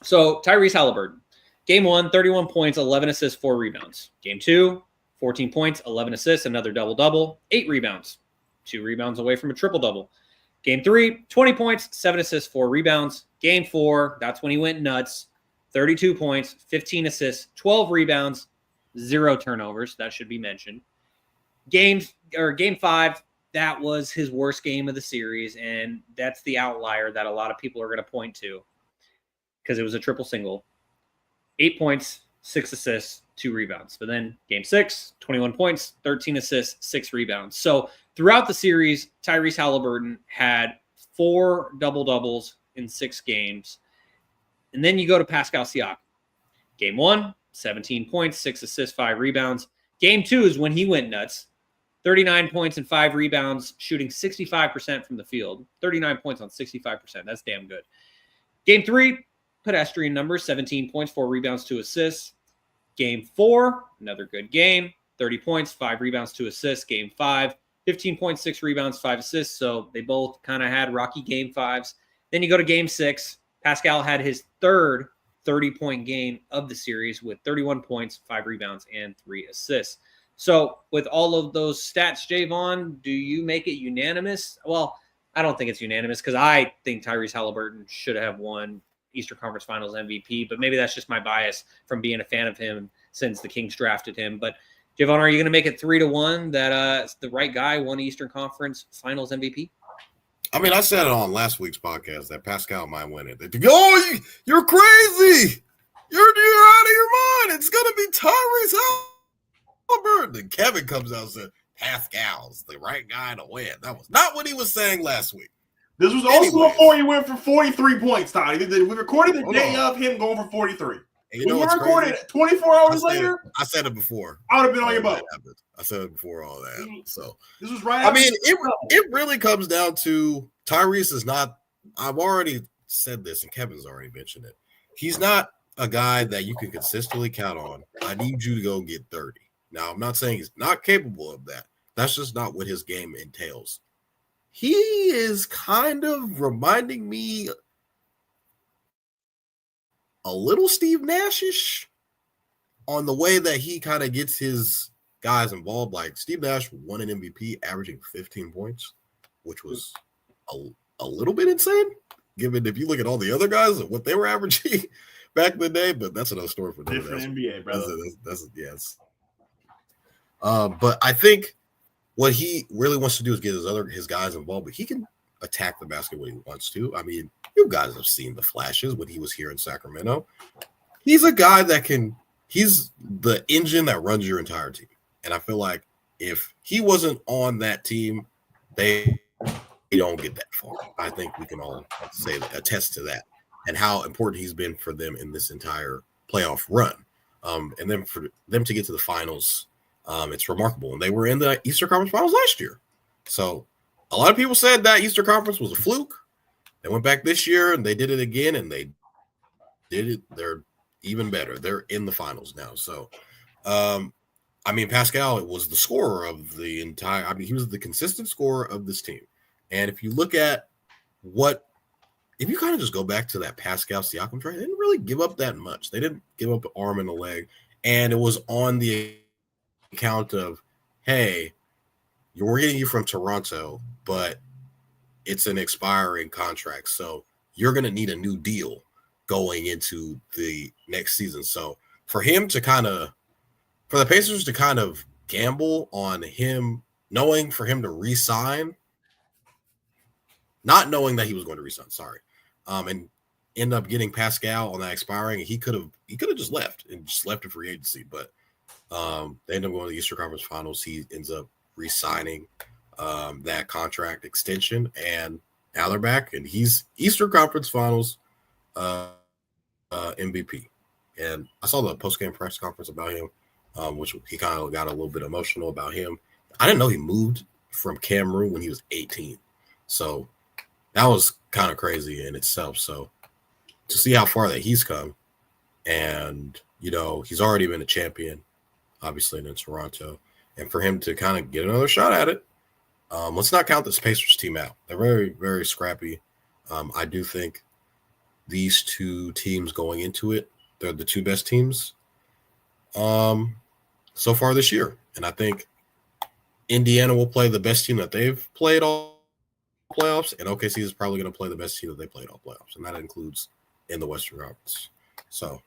So, Tyrese Halliburton, Game 1, 31 points, 11 assists, 4 rebounds. Game 2, 14 points, 11 assists, another double-double, 8 rebounds. 2 rebounds away from a triple-double. Game 3, 20 points, 7 assists, 4 rebounds. Game 4, that's when he went nuts. 32 points, 15 assists, 12 rebounds, 0 turnovers. That should be mentioned. Game 5, that was his worst game of the series, and that's the outlier that a lot of people are going to point to because it was a triple single. 8 points, 6 assists, 2 rebounds. But then Game 6, 21 points, 13 assists, 6 rebounds. So throughout the series, Tyrese Halliburton had 4 double-doubles in 6 games. And then you go to Pascal Siakam. Game 1, 17 points, 6 assists, 5 rebounds. Game 2 is when he went nuts. 39 points and 5 rebounds, shooting 65% from the field. 39 points on 65%. That's damn good. Game 3, pedestrian numbers, 17 points, 4 rebounds, 2 assists. Game 4, another good game. 30 points, 5 rebounds, 2 assists. Game 5, 15 points, 6 rebounds, 5 assists. So they both kind of had rocky game 5s. Then you go to game 6. Pascal had his third 30-point game of the series with 31 points, 5 rebounds, and 3 assists. So with all of those stats, Jaevon, do you make it unanimous? Well, I don't think it's unanimous because I think Tyrese Halliburton should have won Eastern Conference Finals MVP, but maybe that's just my bias from being a fan of him since the Kings drafted him. But Jaevon, are you going to make it 3-1 that the right guy won Eastern Conference Finals MVP? I mean, I said it on last week's podcast that Pascal might win it. You're crazy. You're out of your mind. It's going to be Tyrese Halliburton. And Kevin comes out and said, Pascal's the right guy to win. That was not what he was saying last week. This was also before he went for 43 points, Todd. We recorded the day of him going for 43. And you know we what's recorded crazy? 24 hours later. I said it before. I would have been on your boat. I said it before all that. So this was right. I mean, it really comes down to Tyrese is not. I've already said this, and Kevin's already mentioned it. He's not a guy that you can consistently count on. I need you to go get 30. Now, I'm not saying he's not capable of that. That's just not what his game entails. He is kind of reminding me a little Steve Nash-ish on the way that he kind of gets his guys involved. Like Steve Nash won an MVP averaging 15 points, which was a little bit insane, given if you look at all the other guys and what they were averaging back in the day. But that's another story for different NBA, brother. Yes. But I think what he really wants to do is get his guys involved, but he can attack the basket when he wants to. I mean, you guys have seen the flashes when he was here in Sacramento. He's a guy that he's the engine that runs your entire team. And I feel like if he wasn't on that team, they don't get that far. I think we can all attest to that and how important he's been for them in this entire playoff run. And then for them to get to the finals, it's remarkable. And they were in the Eastern Conference Finals last year. So a lot of people said that Eastern Conference was a fluke. They went back this year and they did it again, and they did it. They're even better. They're in the finals now. So, I mean, Pascal was the scorer of the entire – I mean, he was the consistent scorer of this team. And if you look at if you kind of just go back to that Pascal Siakam trade, they didn't really give up that much. They didn't give up an arm and a leg. And it was on the account of, hey, we're getting you from Toronto, but it's an expiring contract. So you're going to need a new deal going into the next season. So for the Pacers to kind of gamble on him, knowing for him to re-sign, not knowing that he was going to re-sign, and end up getting Pascal on that expiring, he could have just left in free agency, but they end up going to the Eastern Conference Finals. He ends up re-signing that contract extension, and now they're back, and he's Eastern Conference Finals MVP. And I saw the post-game press conference about him, which he kind of got a little bit emotional about him. I didn't know he moved from Cameroon when he was 18. So that was kind of crazy in itself. So to see how far that he's come, and, he's already been a champion, obviously, in Toronto. And for him to kind of get another shot at it, let's not count this Pacers team out. They're very, very scrappy. I do think these two teams going into it, they're the two best teams so far this year. And I think Indiana will play the best team that they've played all playoffs, and OKC is probably going to play the best team that they played all playoffs, and that includes in the Western Conference. So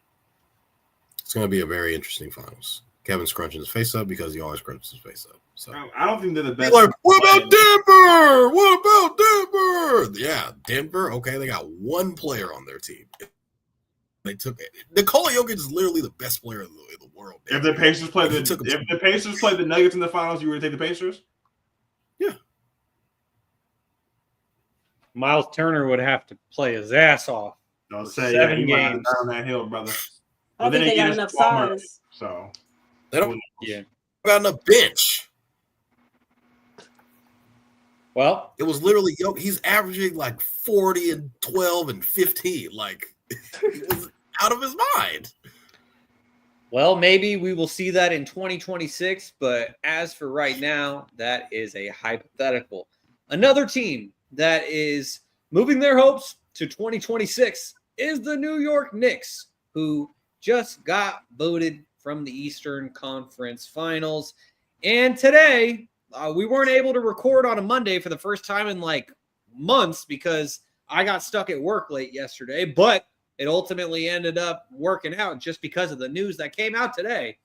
it's going to be a very interesting finals. Kevin's crunching his face up because he always crunches his face up. So I don't think they're the best. Like, what about Denver? What about Denver? Yeah, Denver. Okay, they got one player on their team. They took it. Nikola Jokic is literally the best player in the world. If the Pacers play the Nuggets in the finals, you would take the Pacers? Yeah. Miles Turner would have to play his ass off. Don't say 7 games games down that hill, brother. I don't think they got enough size. So they don't Yeah. got enough bench. Well, it was literally he's averaging like 40 and 12 and 15. Like, he was out of his mind. Well, maybe we will see that in 2026, but as for right now, that is a hypothetical. Another team that is moving their hopes to 2026 is the New York Knicks, who just got voted from the Eastern Conference Finals. And today, we weren't able to record on a Monday for the first time in like months because I got stuck at work late yesterday, but it ultimately ended up working out just because of the news that came out today.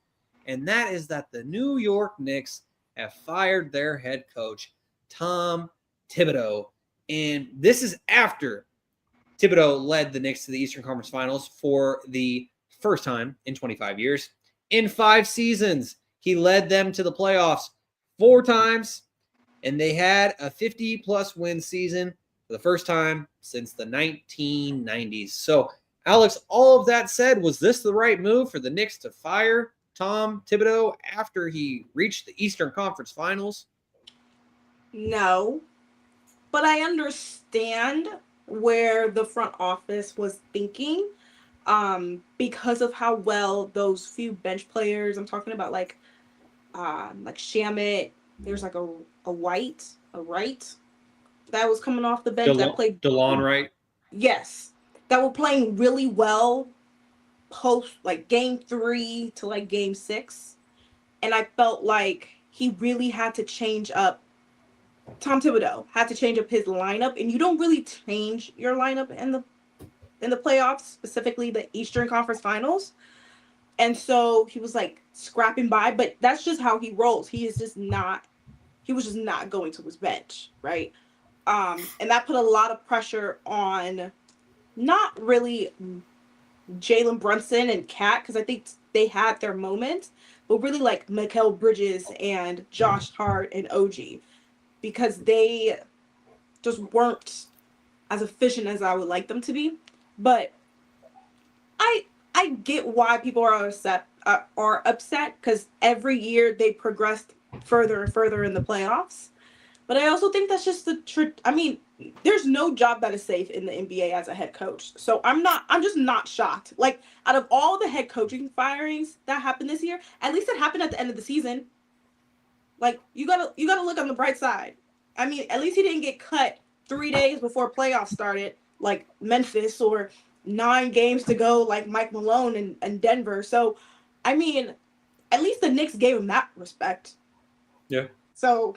And that is that the New York Knicks have fired their head coach, Tom Thibodeau. And this is after Thibodeau led the Knicks to the Eastern Conference Finals for the first time in 25 years. In 5 seasons, he led them to the playoffs 4 times, and they had a 50-plus win season for the first time since the 1990s. So, Alex, all of that said, was this the right move for the Knicks to fire Tom Thibodeau after he reached the Eastern Conference Finals? No, but I understand where the front office was thinking because of how well those few bench players, I'm talking about like Shamit, there's like a Wright that was coming off the bench that played DeLon Wright. Yes, that were playing really well post like game 3 to like game 6, and I felt like he really had to change up. Tom Thibodeau had to change up his lineup, and you don't really change your lineup in the playoffs, specifically the Eastern Conference Finals. And so he was like scrapping by, but that's just how he rolls. He was just not going to his bench, right? And that put a lot of pressure on not really Jalen Brunson and Cat, because I think they had their moments, but really like Mikal Bridges and Josh Hart and OG, because they just weren't as efficient as I would like them to be. But I get why people are upset because every year they progressed further and further in the playoffs. But I also think that's just there's no job that is safe in the NBA as a head coach. So I'm just not shocked. Like, out of all the head coaching firings that happened this year, at least it happened at the end of the season. Like, you gotta look on the bright side. I mean, at least he didn't get cut 3 days before playoffs started, like Memphis, or 9 games to go, like Mike Malone and Denver. So, I mean, at least the Knicks gave him that respect. Yeah. So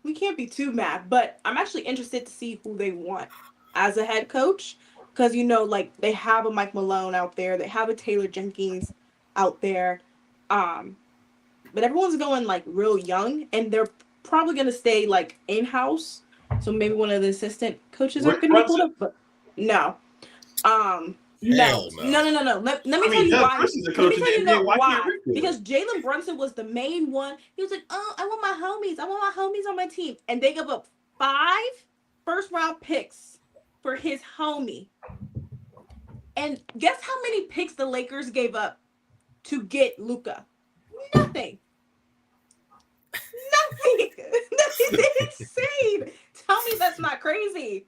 we can't be too mad, but I'm actually interested to see who they want as a head coach, because like they have a Mike Malone out there, they have a Taylor Jenkins out there, but everyone's going like real young, and they're probably gonna stay like in-house. So maybe one of the assistant coaches are gonna be pulled up, but no. No. Let me tell you why. Let me tell you why. Because Jalen Brunson was the main one. He was like, "Oh, I want my homies. I want my homies on my team," and they gave up 5 first-round picks for his homie. And guess how many picks the Lakers gave up to get Luka? Nothing. That's insane. Tell me that's not crazy.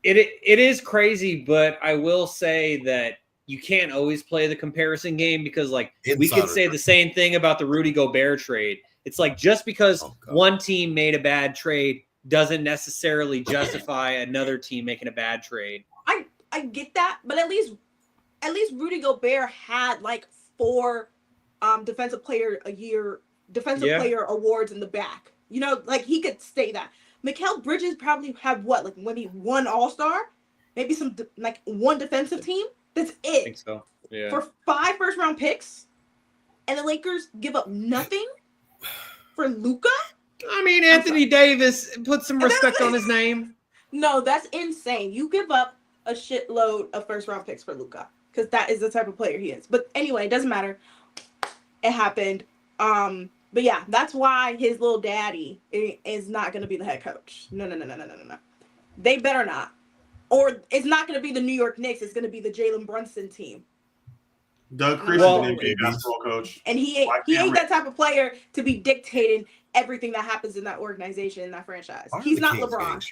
It is crazy, but I will say that you can't always play the comparison game because, like, we could say the same thing about the Rudy Gobert trade. It's like just because one team made a bad trade doesn't necessarily justify another team making a bad trade. I get that, but at least Rudy Gobert had like 4 defensive player awards in the back. Like he could say that. Mikal Bridges probably had what, like maybe 1 All-Star, maybe some like 1 defensive team. That's it. I think so. Yeah. For 5 first-round picks, and the Lakers give up nothing for Luka. I mean, Anthony Davis, put some respect on his name. No, that's insane. You give up a shitload of first-round picks for Luka, because that is the type of player he is. But anyway, it doesn't matter. It happened. But yeah, that's why his little daddy is not going to be the head coach. No. They better not. Or it's not going to be the New York Knicks. It's going to be the Jalen Brunson team. Doug Christensen is the basketball coach. And he ain't that type of player to be dictating everything that happens in that organization, in that franchise. He's not LeBron.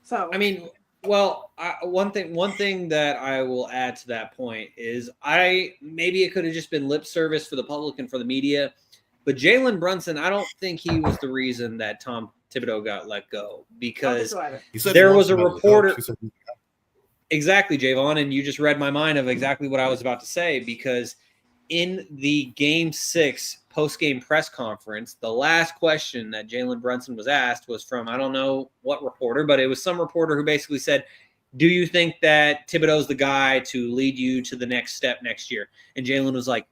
So I mean, Well, one thing that I will add to that point is maybe it could have just been lip service for the public and for the media, but Jalen Brunson, I don't think he was the reason that Tom Thibodeau got let go, because there was a reporter. Exactly, Jaevon, and you just read my mind of exactly what I was about to say, because in the Game 6 post-game press conference, the last question that Jalen Brunson was asked was from, I don't know what reporter, but it was some reporter who basically said, do you think that Thibodeau's the guy to lead you to the next step next year? And Jalen was like,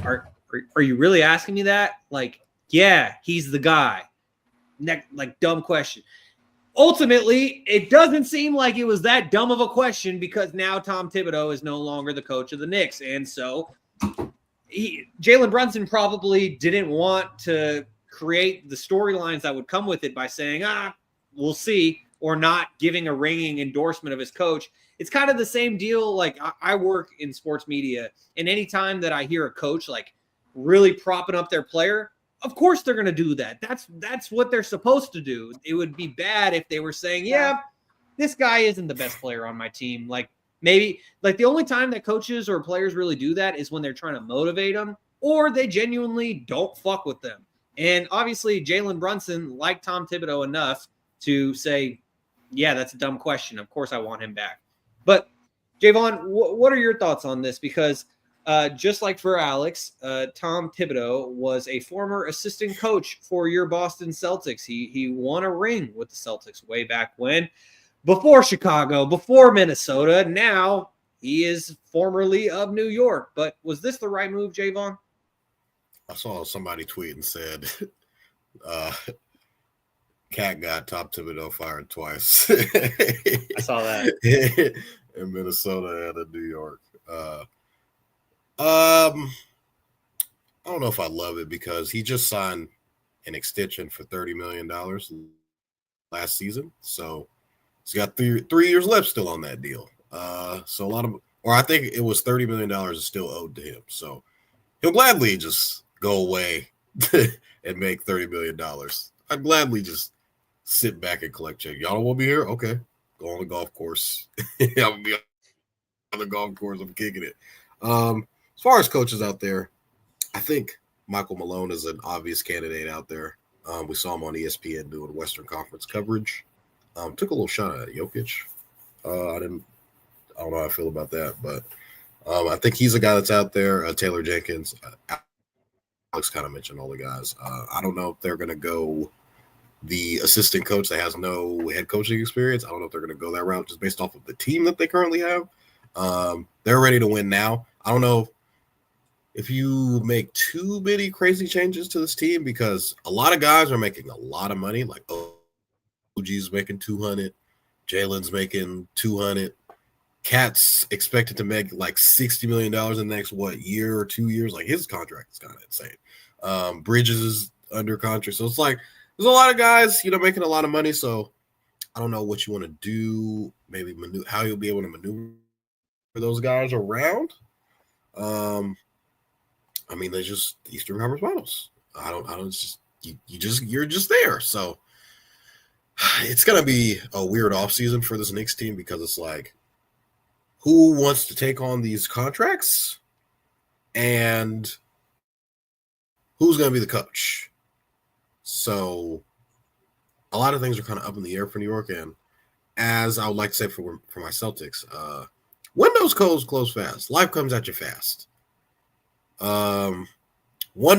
are you really asking me that? Like, yeah, he's the guy. Like, dumb question. Ultimately, it doesn't seem like it was that dumb of a question, because now Tom Thibodeau is no longer the coach of the Knicks. And so Jalen Brunson probably didn't want to create the storylines that would come with it by saying, we'll see, or not giving a ringing endorsement of his coach. It's kind of the same deal. Like, I work in sports media, and anytime that I hear a coach like really propping up their player, of course they're going to do that. That's what they're supposed to do. It would be bad if they were saying, yeah, this guy isn't the best player on my team. Like, maybe, like, the only time that coaches or players really do that is when they're trying to motivate them, or they genuinely don't fuck with them. And obviously Jalen Brunson liked Tom Thibodeau enough to say, yeah, that's a dumb question. Of course I want him back. But Jaevon, what are your thoughts on this? Because just like for Alex, Tom Thibodeau was a former assistant coach for your Boston Celtics. He won a ring with the Celtics way back when, before Chicago, before Minnesota. Now he is formerly of New York. But was this the right move, Jaevon? I saw somebody tweet and said, Cat got Tom Thibodeau fired twice. I saw that. In Minnesota and in New York. I don't know if I love it, because he just signed an extension for $30 million last season. So he's got three years left still on that deal. So I think it was $30 million is still owed to him. So he'll gladly just go away and make $30 million. I'd gladly just sit back and collect check. Y'all don't want me here? Okay. Go on the golf course. I'll be on the golf course. I'm kicking it. As far as coaches out there, I think Michael Malone is an obvious candidate out there. We saw him on ESPN doing Western Conference coverage. Took a little shot at Jokic. I don't know how I feel about that, but I think he's a guy that's out there. Taylor Jenkins, Alex kind of mentioned all the guys. I don't know if they're going to go the assistant coach that has no head coaching experience. I don't know if they're going to go that route just based off of the team that they currently have. They're ready to win now. I don't know if you make too many crazy changes to this team, because a lot of guys are making a lot of money. Like OG's making 200, Jalen's making 200. Cat's expected to make like $60 million in the next year or 2 years. Like, his contract is kind of insane. Bridges is under contract, so it's like there's a lot of guys, making a lot of money. So I don't know what you want to do. Maybe how you'll be able to maneuver those guys around. I mean, they're just Eastern Conference Finals. You're just there. So it's gonna be a weird offseason for this Knicks team, because it's like, who wants to take on these contracts, and who's gonna be the coach? So a lot of things are kind of up in the air for New York, and as I would like to say for my Celtics, windows close fast. Life comes at you fast. 1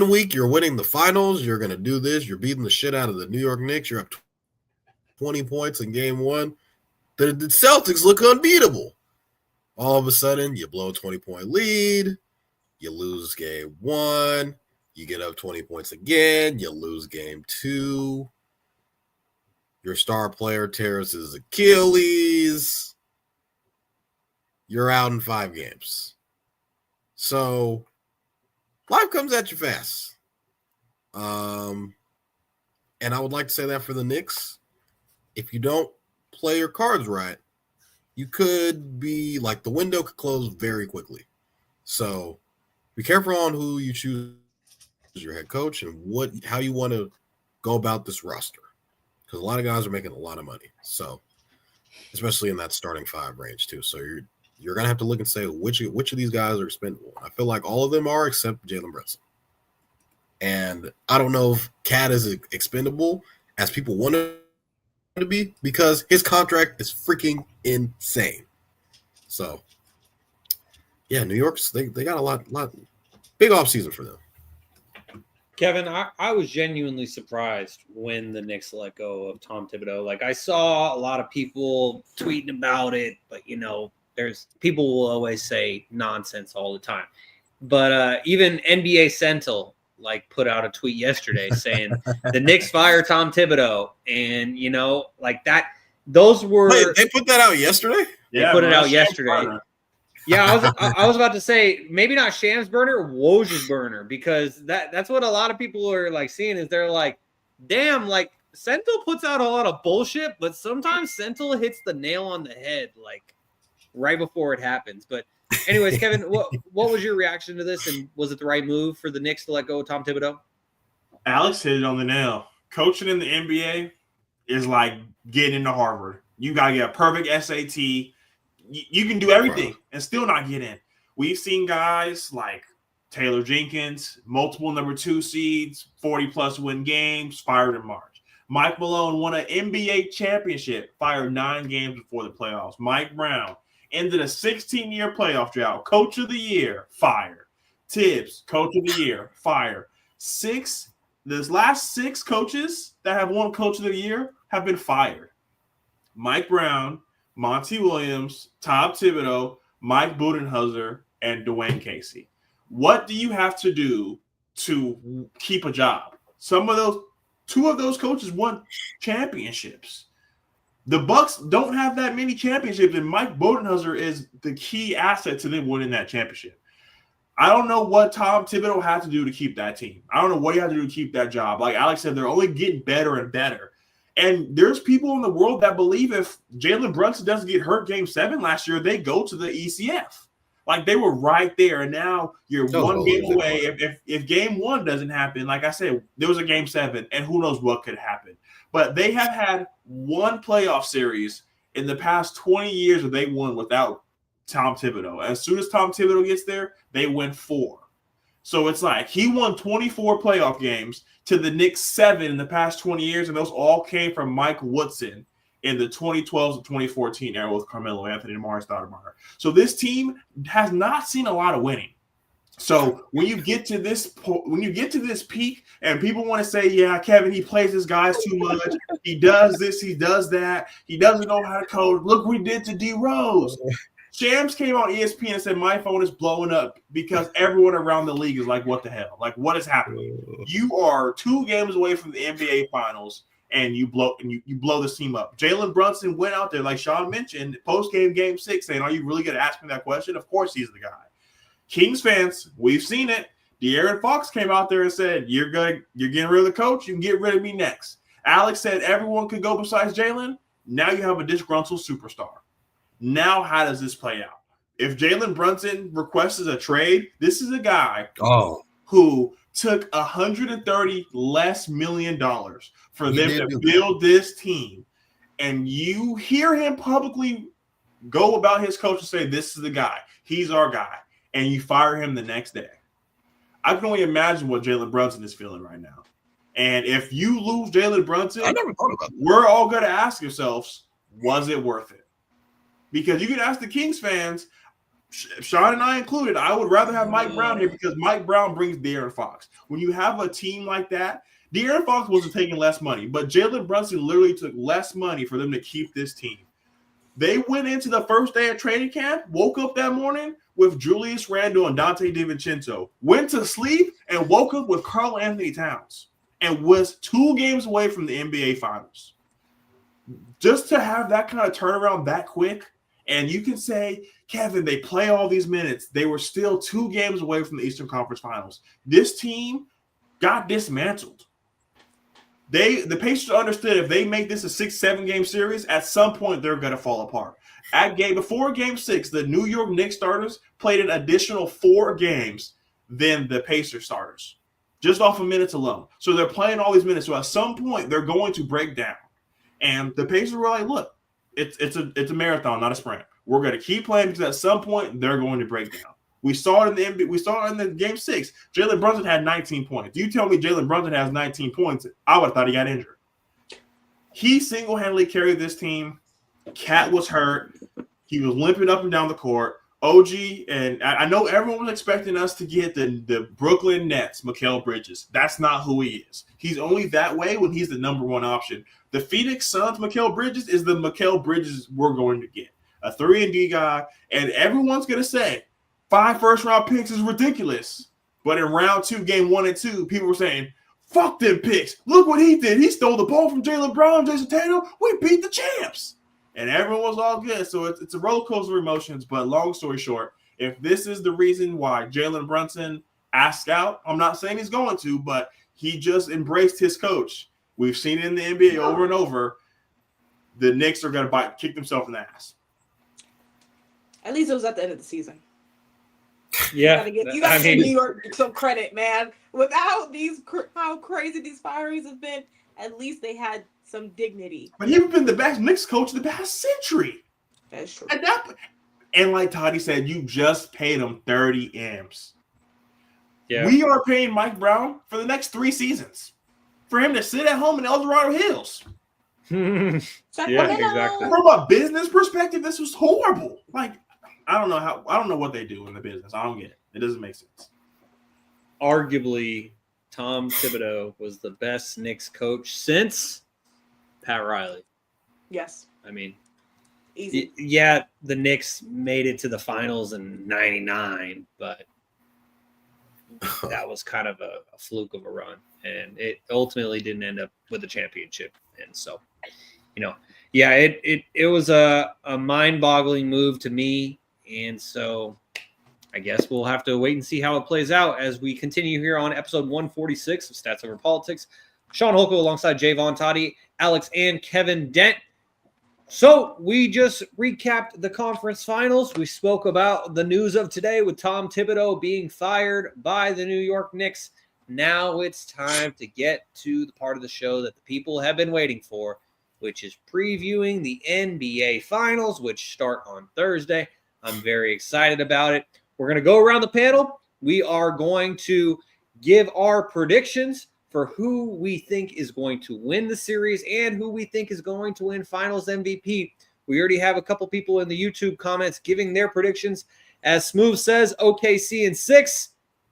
week you're winning the finals, you're going to do this, you're beating the shit out of the New York Knicks, you're up 20 points in game 1. The Celtics look unbeatable. All of a sudden, you blow a 20-point lead, you lose game 1, you get up 20 points again, you lose game 2. Your star player tears his Achilles. You're out in 5 games. So life comes at you fast. And I would like to say that for the Knicks, if you don't play your cards right, you could be like, the window could close very quickly. So be careful on who you choose as your head coach and how you want to go about this roster, because a lot of guys are making a lot of money. So especially in that starting 5 range too. So you're gonna have to look and say which of these guys are expendable. I feel like all of them are except Jalen Brunson. And I don't know if Cat is expendable as people want him to be because his contract is freaking insane. So yeah, New York's they got a lot big off season for them. Kevin, I was genuinely surprised when the Knicks let go of Tom Thibodeau. Like, I saw a lot of people tweeting about it, but, there's people will always say nonsense all the time. But even NBA Sentinel, put out a tweet yesterday saying the Knicks fire Tom Thibodeau. And, that those were – Wait, they put that out yesterday? They put it out yesterday. Yeah, I was about to say maybe not Shams burner, Woj's burner, because that's what a lot of people are seeing is they're like, damn, Sentinel puts out a lot of bullshit, but sometimes Sentinel hits the nail on the head right before it happens. But anyways, Kevin, what was your reaction to this, and was it the right move for the Knicks to let go of Tom Thibodeau? Alex hit it on the nail. Coaching in the NBA is like getting into Harvard. You gotta get a perfect SAT. You can do everything and still not get in. We've seen guys like Taylor Jenkins, multiple number 2 seeds, 40-plus win games, fired in March. Mike Malone won an NBA championship, fired 9 games before the playoffs. Mike Brown ended a 16-year playoff drought. Coach of the year, fired. Thibs, coach of the year, fired. This last 6 coaches that have won coach of the year have been fired. Mike Brown, Monty Williams, Tom Thibodeau, Mike Budenholzer, and Dwayne Casey. What do you have to do to keep a job? 2 of those coaches won championships. The Bucks don't have that many championships, and Mike Budenholzer is the key asset to them winning that championship. I don't know what Tom Thibodeau had to do to keep that team. I don't know what he had to do to keep that job. Like Alex said, they're only getting better and better. And there's people in the world that believe if Jalen Brunson doesn't get hurt game 7 last year, they go to the ECF. They were right there. And now you're 1 game away. If game 1 doesn't happen, like I said, there was a game 7, and who knows what could happen. But they have had 1 playoff series in the past 20 years where they won without Tom Thibodeau. As soon as Tom Thibodeau gets there, they win 4. So it's he won 24 playoff games to the Knicks 7 in the past 20 years, and those all came from Mike Woodson in the 2012 to 2014 era with Carmelo Anthony and Morris Stoudemire. So this team has not seen a lot of winning. So when you get to this peak, and people want to say, yeah, Kevin, he plays his guys too much. He does this, he does that. He doesn't know how to coach. Look what we did to D Rose. Shams came on ESPN and said, my phone is blowing up because everyone around the league is like, what the hell? What is happening? You are 2 games away from the NBA Finals, and you blow this team up. Jalen Brunson went out there, like Shaun mentioned, post-game game 6, saying, are you really going to ask me that question? Of course he's the guy. Kings fans, we've seen it. De'Aaron Fox came out there and said, you're getting rid of the coach, you can get rid of me next. Alex said everyone could go besides Jalen. Now you have a disgruntled superstar. Now, how does this play out? If Jalen Brunson requests a trade, this is a guy who took $130 less million for them to build this team. And you hear him publicly go about his coach and say, this is the guy. He's our guy. And you fire him the next day. I can only imagine what Jalen Brunson is feeling right now. And if you lose Jalen Brunson, I never thought about that. We're all going to ask ourselves, was it worth it? Because you can ask the Kings fans, Shaun and I included, I would rather have Mike Brown here because Mike Brown brings De'Aaron Fox. When you have a team like that, De'Aaron Fox wasn't taking less money, but Jalen Brunson literally took less money for them to keep this team. They went into the first day of training camp, woke up that morning with Julius Randle and Dante DiVincenzo, went to sleep and woke up with Karl Anthony Towns, and was 2 games away from the NBA Finals. Just to have that kind of turnaround that quick, and you can say, Kevin, they play all these minutes. They were still 2 games away from the Eastern Conference Finals. This team got dismantled. The Pacers understood if they make this a 6-7 game series, at some point they're going to fall apart. Before game 6, the New York Knicks starters played an additional 4 games than the Pacers starters, just off of minutes alone. So they're playing all these minutes. So at some point they're going to break down. And the Pacers were like, look, it's a marathon, not a sprint. We're going to keep playing because at some point they're going to break down. We saw it in the NBA. We saw it in the game 6. Jalen Brunson had 19 points. You tell me Jalen Brunson has 19 points, I would have thought he got injured. He single-handedly carried this team. Cat was hurt. He was limping up and down the court. OG, and I know everyone was expecting us to get the Brooklyn Nets, Mikal Bridges. That's not who he is. He's only that way when he's the number one option. The Phoenix Suns, Mikal Bridges, is the Mikal Bridges we're going to get. A 3-and-D guy, and everyone's going to say 5 first-round picks is ridiculous. But in round 2, game 1 and 2, people were saying, fuck them picks. Look what he did. He stole the ball from Jaylen Brown, Jason Tatum. We beat the champs. And everyone was all good. So it's a roller coaster of emotions. But long story short, if this is the reason why Jalen Brunson asked out, I'm not saying he's going to, but he just embraced his coach. We've seen it in the NBA over and over. The Knicks are going to kick themselves in the ass. At least it was at the end of the season. Yeah. You got to give New York some credit, man. Without how crazy these firings have been, at least they had some dignity. But he's been the best Knicks coach of the past century. That's true. And like Toddy said, you just paid him 30 M's. Yeah. We are paying Mike Brown for the next 3 seasons for him to sit at home in El Dorado Hills. Yeah, exactly. From a business perspective, this was horrible. Like, I don't know what they do in the business. I don't get it. It doesn't make sense. Arguably, Tom Thibodeau was the best Knicks coach since Pat Riley. Yes. I mean, easy. Yeah, the Knicks made it to the finals in '99, but that was kind of a fluke of a run, and it ultimately didn't end up with a championship. And so, it was a mind-boggling move to me, and so I guess we'll have to wait and see how it plays out as we continue here on episode 146 of Stats Over Politics. Shaun Holko alongside Jaevon, Toddy, Alex, and Kevin Dent. So we just recapped the conference finals. We spoke about the news of today with Tom Thibodeau being fired by the New York Knicks. Now it's time to get to the part of the show that the people have been waiting for, which is previewing the NBA Finals, which start on Thursday. I'm very excited about it. We're going to go around the panel. We are going to give our predictions for who we think is going to win the series and who we think is going to win Finals MVP. We already have a couple people in the YouTube comments giving their predictions. As Smooth says, OKC in 6,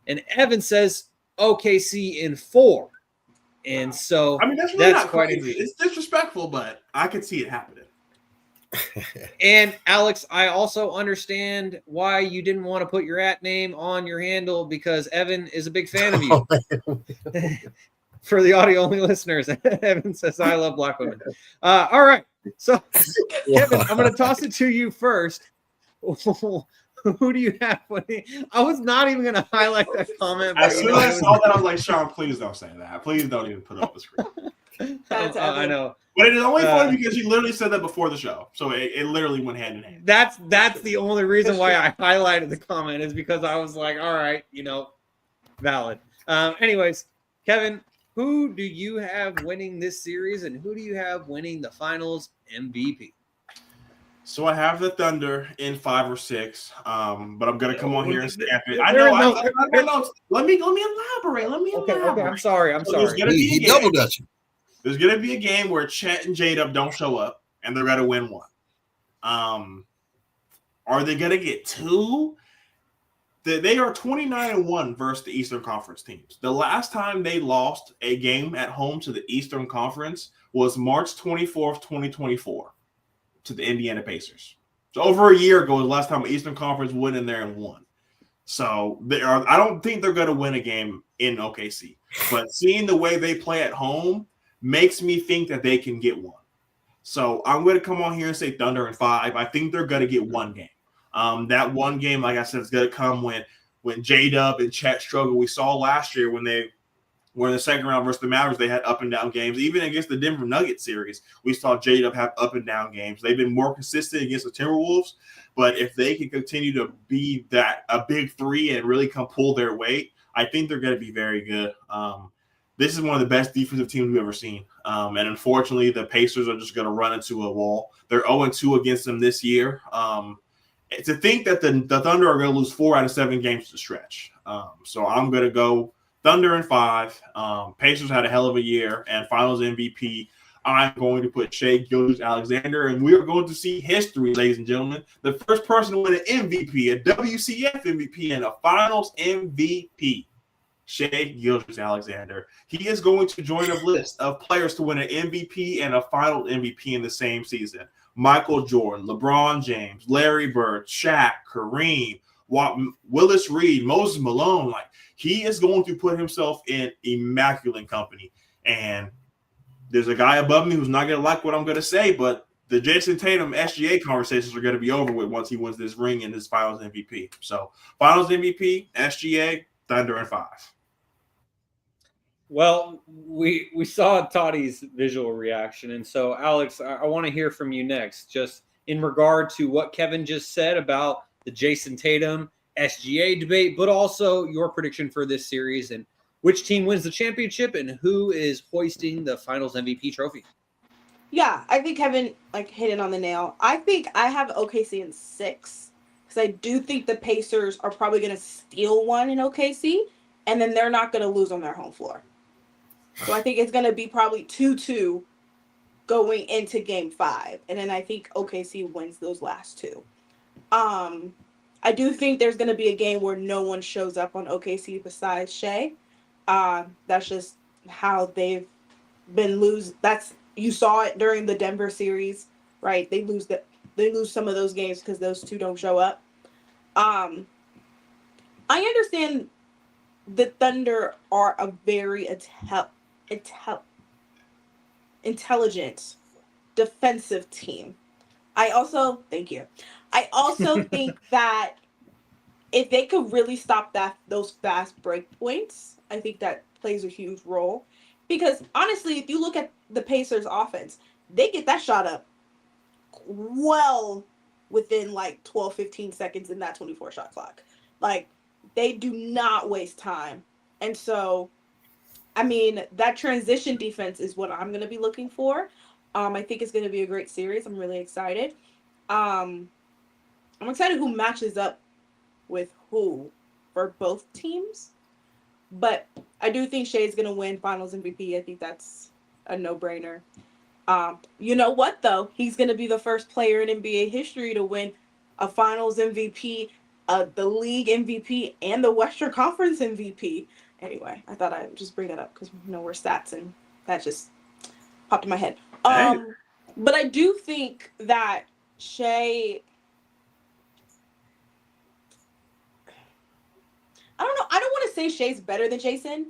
and Evan says OKC in 4. And so I mean, that's really not crazy. It's disrespectful, but I could see it happening. And Alex, I also understand why you didn't want to put your @name on your handle because Evan is a big fan of you. For the audio-only listeners, Evan says, I love black women. All right. So, Kevin, I'm going to toss it to you first. Who do you have? I was not even going to highlight that comment. As soon as I saw that, I was like, Shaun, please don't say that. Please don't even put it up the screen. I know. But it is only funny because you literally said that before the show. So it literally went hand in hand. That's the only reason why I highlighted the comment is because I was like, all right, valid. Anyways, Kevin, who do you have winning this series and who do you have winning the Finals MVP? So I have the Thunder in 5 or 6, but I'm gonna come on here and stamp it. I There know. is no- Let me elaborate. Okay, I'm sorry. So there's gonna be a He game. double dutch you. There's gonna be a game where Chet and J-Dub don't show up, and they're gonna win 1. Are they gonna get 2? They are 29-1 versus the Eastern Conference teams. The last time they lost a game at home to the Eastern Conference was March 24th, 2024. To the Indiana Pacers. So over a year ago, the last time the Eastern Conference went in there and won. So I don't think they're going to win a game in OKC. But seeing the way they play at home makes me think that they can get 1. So I'm going to come on here and say Thunder in 5. I think they're going to get 1 game. That 1 game, like I said, is going to come when J-Dub and Chet struggle. We saw last year when they were in the second round versus the Mavericks, they had up and down games. Even against the Denver Nuggets series, we saw J-Dub have up and down games. They've been more consistent against the Timberwolves, but if they can continue to be a big 3 and really come pull their weight, I think they're going to be very good. this is one of the best defensive teams we've ever seen. And unfortunately, the Pacers are just going to run into a wall. They're 0-2 against them this year. To think that the Thunder are going to lose 4 out of 7 games to stretch. So I'm going to go Thunder in 5. Pacers had a hell of a year, and Finals MVP. I'm going to put Shai Gilgeous-Alexander, and we are going to see history, ladies and gentlemen. The first person to win an MVP, a WCF MVP, and a Finals MVP. Shai Gilgeous-Alexander. He is going to join a list of players to win an MVP and a Final MVP in the same season. Michael Jordan, LeBron James, Larry Bird, Shaq, Kareem, Willis Reed, Moses Malone. Like, he is going to put himself in immaculate company. And there's a guy above me who's not going to like what I'm going to say, but the Jason Tatum SGA conversations are going to be over with once he wins this ring and his Finals MVP. So, Finals MVP, SGA, Thunder in 5. Well, we saw Toddy's visual reaction, and so Alex, I want to hear from you next, just in regard to what Kevin just said about the Jason Tatum SGA debate, but also your prediction for this series and which team wins the championship and who is hoisting the Finals MVP trophy. Yeah, I think Kevin hit it on the nail. I think I have OKC in 6 because I do think the Pacers are probably going to steal one in OKC, and then they're not going to lose on their home floor. So I think it's going to be probably 2-2 going into Game 5. And then I think OKC wins those last 2. I do think there's going to be a game where no one shows up on OKC besides Shai. That's just how they've been you saw it during the Denver series, right? They lose some of those games because those 2 don't show up. I understand the Thunder are a very intelligent defensive team. I also think that if they could really stop those fast break points, I think that plays a huge role. Because honestly, if you look at the Pacers offense, they get that shot up well within 12, 15 seconds in that 24-shot clock. They do not waste time. And so, that transition defense is what I'm going to be looking for. I think it's going to be a great series. I'm really excited. I'm excited who matches up with who for both teams. But I do think Shai's going to win Finals MVP. I think that's a no-brainer. You know what, though? He's going to be the first player in NBA history to win a Finals MVP, the league MVP, and the Western Conference MVP. Anyway, I thought I'd just bring that up because, we're stats, and that just popped in my head. But I do think that Shai... I don't know. I don't want to say Shai's better than Jason,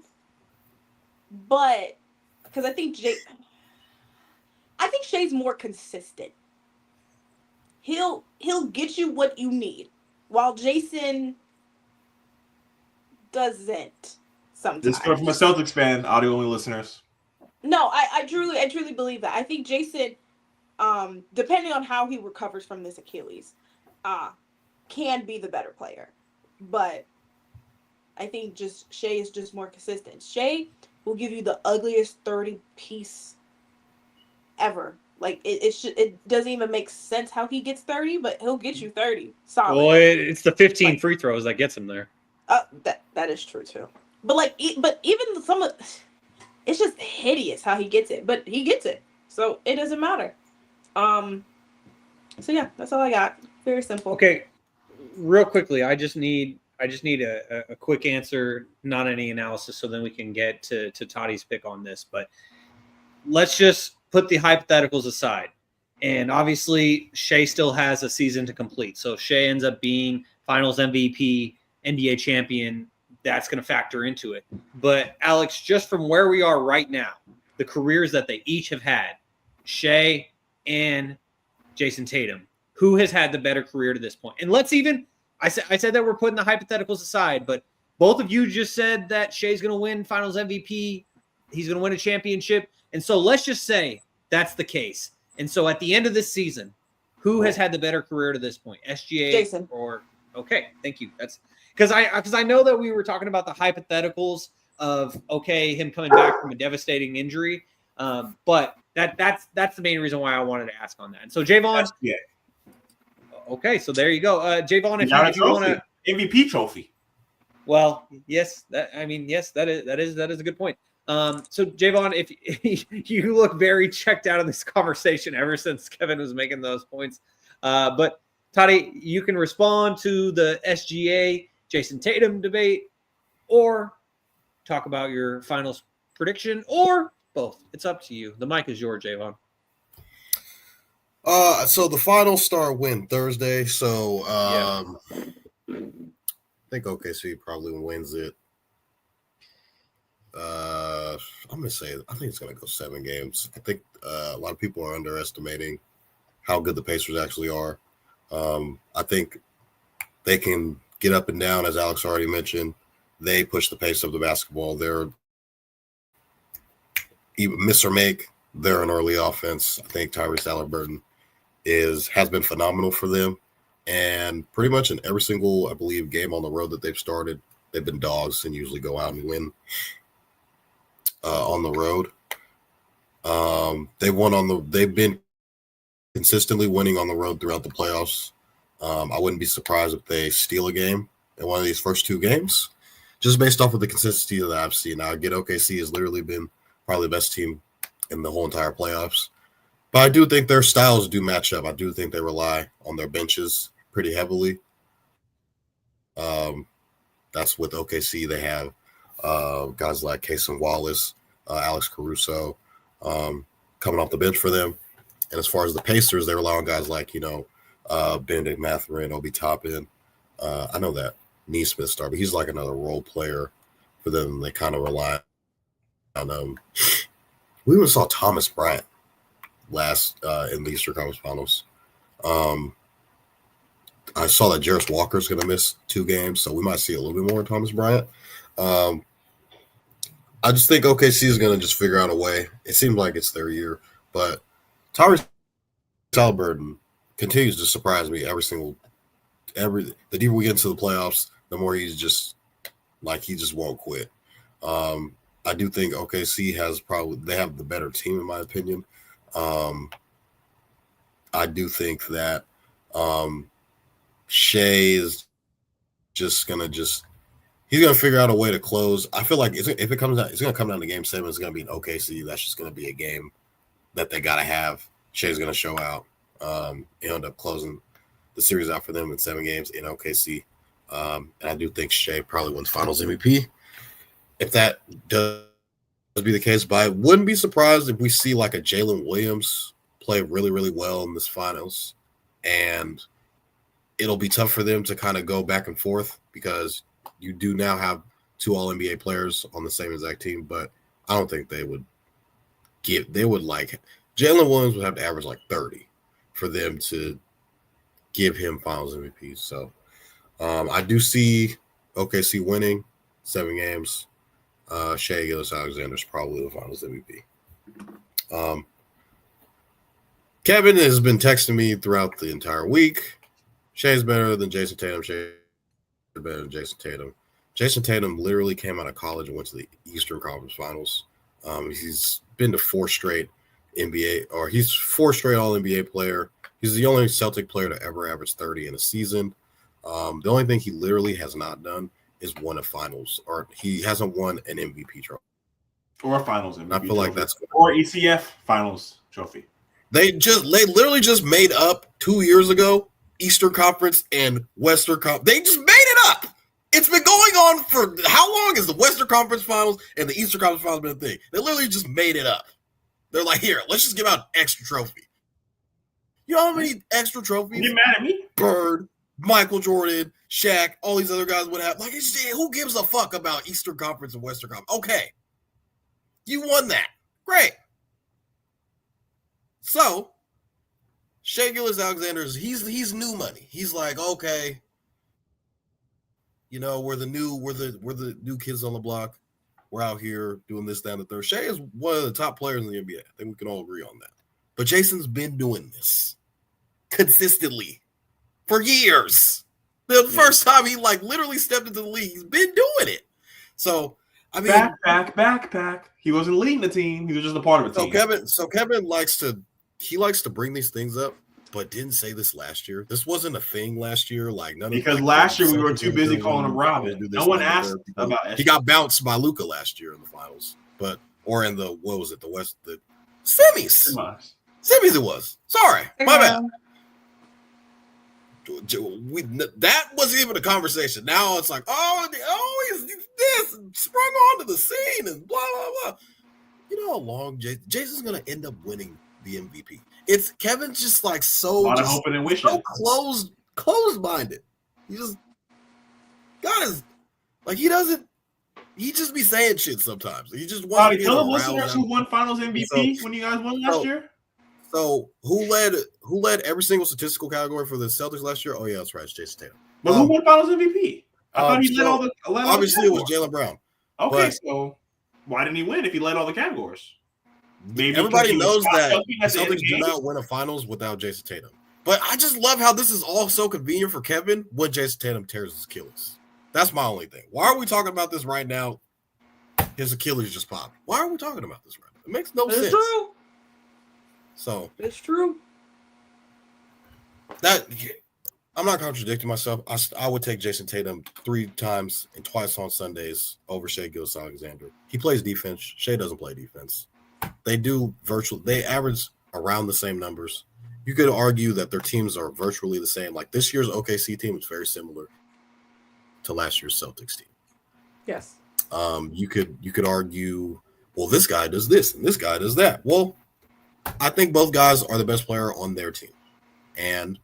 but because I think Shai's more consistent. He'll get you what you need, while Jason doesn't sometimes. This comes from a Celtics fan, audio only listeners. No, I truly believe that. I think Jason, depending on how he recovers from this Achilles, can be the better player, but I think just Shai is just more consistent. Shai will give you the ugliest 30-piece ever. It doesn't even make sense how he gets 30, but he'll get you 30. Solid. Well, it's the 15 free throws that gets him there. That is true too. But even some of it's just hideous how he gets it, but he gets it, so it doesn't matter. So yeah, that's all I got. Very simple. Okay, real quickly, I just need a quick answer, not any analysis, so then we can get to Toddy's pick on this. But let's just put the hypotheticals aside. And obviously, Shai still has a season to complete. So Shai ends up being Finals MVP, NBA champion. That's going to factor into it. But Alex, just from where we are right now, the careers that they each have had, Shai and Jason Tatum, who has had the better career to this point? And let's even... I said that we're putting the hypotheticals aside, but both of you just said that Shai's going to win Finals MVP. He's going to win a championship. And so let's just say that's the case. And so at the end of this season, who has had the better career to this point? SGA Jason. or okay, thank you. That's because I know that we were talking about the hypotheticals of him coming back from a devastating injury. But that's the main reason why I wanted to ask on that. And so Jaevon, okay, so there you go, Jaevon. If you want to MVP trophy. Well, yes, that is a good point. So Jaevon, if you look very checked out of this conversation ever since Kevin was making those points, but Toddy, you can respond to the SGA Jason Tatum debate, or talk about your finals prediction, or both. It's up to you. The mic is yours, Jaevon. So the finals win Thursday. So I think OKC probably wins it. I'm gonna say I think it's gonna go 7 games. I think a lot of people are underestimating how good the Pacers actually are. I think they can get up and down, as Alex already mentioned. They push the pace of the basketball. They're even miss or make. They're an early offense. I think Tyrese Halliburton has been phenomenal for them, and pretty much in every single, I believe, game on the road that they've started, they've been dogs and usually go out and win on the road. They've been consistently winning on the road throughout the playoffs. I wouldn't be surprised if they steal a game in one of these first 2 games, just based off of the consistency that I've seen. Now, again, OKC has literally been probably the best team in the whole entire playoffs. But I do think their styles do match up. I do think they rely on their benches pretty heavily. That's with OKC. They have guys like Cason Wallace, Alex Caruso coming off the bench for them. And as far as the Pacers, they rely on guys like, Benedict Mathurin, Obi Toppin. I know that Neesmith started, but he's like another role player for them. They kind of rely on we even saw Thomas Bryant last in the Eastern Conference Finals. I saw that Jarris Walker's going to miss 2 games, so we might see a little bit more of Thomas Bryant. I just think OKC is going to just figure out a way. It seems like it's their year, but Tyrese Halliburton continues to surprise me the deeper we get into the playoffs, the more he's just he just won't quit. I do think OKC they have the better team in my opinion. I do think that Shea is he's gonna figure out a way to close. I feel like if it comes out, it's gonna come down to Game 7. It's gonna be an OKC. That's just gonna be a game that they gotta have. Shea's gonna show out. He'll end up closing the series out for them in 7 games in OKC. And I do think Shea probably wins Finals MVP. If that does be the case, but I wouldn't be surprised if we see like a Jalen Williams play really, really well in this finals. And it'll be tough for them to kind of go back and forth because you do now have 2 All-NBA players on the same exact team, but I don't think Jalen Williams would have to average like 30 for them to give him Finals MVP. So I do see OKC winning 7 games. Shai Gilgeous-Alexander's probably the Finals MVP. Kevin has been texting me throughout the entire week. Shai's better than Jason Tatum. Shai's better than Jason Tatum. Jason Tatum literally came out of college and went to the Eastern Conference Finals. He's been to 4 straight NBA, or he's 4 straight All-NBA player. He's the only Celtic player to ever average 30 in a season. The only thing he literally has not done is won a finals, or he hasn't won an MVP trophy. Or a finals MVP I feel like that's or ECF finals trophy. They literally just made up 2 years ago Eastern Conference and Western Conference. They just made it up. It's been going on for how long has the Western Conference Finals and the Eastern Conference Finals been a thing? They literally just made it up. They're like, here, let's just give out extra trophy. You know how many extra trophies? You mad at me? Bird, Michael Jordan, Shaq, all these other guys would have. Like, who gives a fuck about Eastern Conference and Western Conference? Okay. You won that. Great. So, Shai Gilgeous-Alexander, he's new money. He's like, okay, we're the new kids on the block. We're out here doing this, that, and the third. Shai is one of the top players in the NBA. I think we can all agree on that. But Jason's been doing this consistently for years. The first time he literally stepped into the league, he's been doing it. So I mean, backpack. He wasn't leading the team. He was just a part of a team. So Kevin likes to bring these things up, but didn't say this last year. This wasn't a thing last year. Like because last year we were too busy calling him Robin. No one asked about. He got bounced by Luka last year in the finals, or in the West, the semis. Semis it was. Sorry, my bad. That wasn't even a conversation. Now it's like, he's this and sprung onto the scene and blah blah blah. You know how long Jason's gonna end up winning the MVP? It's Kevin's just like so closed-minded. He just got his he just be saying shit sometimes. He just wants to get around. Listeners who won Finals MVP when you guys won last year. So who led every single statistical category for the Celtics last year? Oh yeah, that's right, it's Jason Tatum. But who won Finals MVP? I thought he led all the. Obviously, it was Jaylen Brown. Okay, so why didn't he win if he led all the categories? Maybe everybody knows that the Celtics do not win a Finals without Jason Tatum. But I just love how this is all so convenient for Kevin when Jason Tatum tears his Achilles. That's my only thing. Why are we talking about this right now? His Achilles just popped. Why are we talking about this right now? It makes no sense. It's true. So it's true. That I'm not contradicting myself. I would take Jason Tatum 3 times and twice on Sundays over Shai Gilgeous-Alexander. He plays defense. Shai doesn't play defense. They average around the same numbers. You could argue that their teams are virtually the same. Like this year's OKC team is very similar to last year's Celtics team. Yes. You could argue, well, this guy does this and this guy does that. Well, I think both guys are the best player on their team. And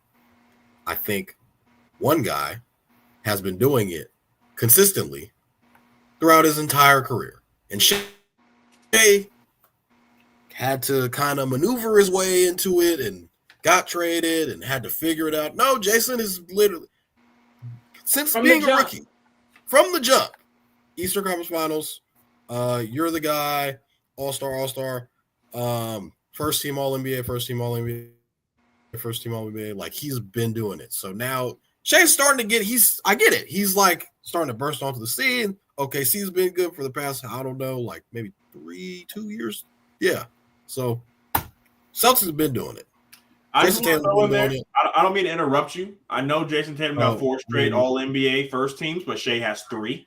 I think one guy has been doing it consistently throughout his entire career. And Shai had to kind of maneuver his way into it and got traded and had to figure it out. No, Jason is literally, since being a rookie, from the jump, Eastern Conference Finals, you're the guy, all-star, first team All-NBA, first team All-NBA. Like, he's been doing it. So now Shai's starting to I get it. He's like starting to burst onto the scene. OKC's been good for the past, I don't know, like maybe 2 years. Yeah. So Celtics have been doing it. I don't mean to interrupt you. I know Jason Tatum got 4 straight All-NBA first teams, but Shai has 3.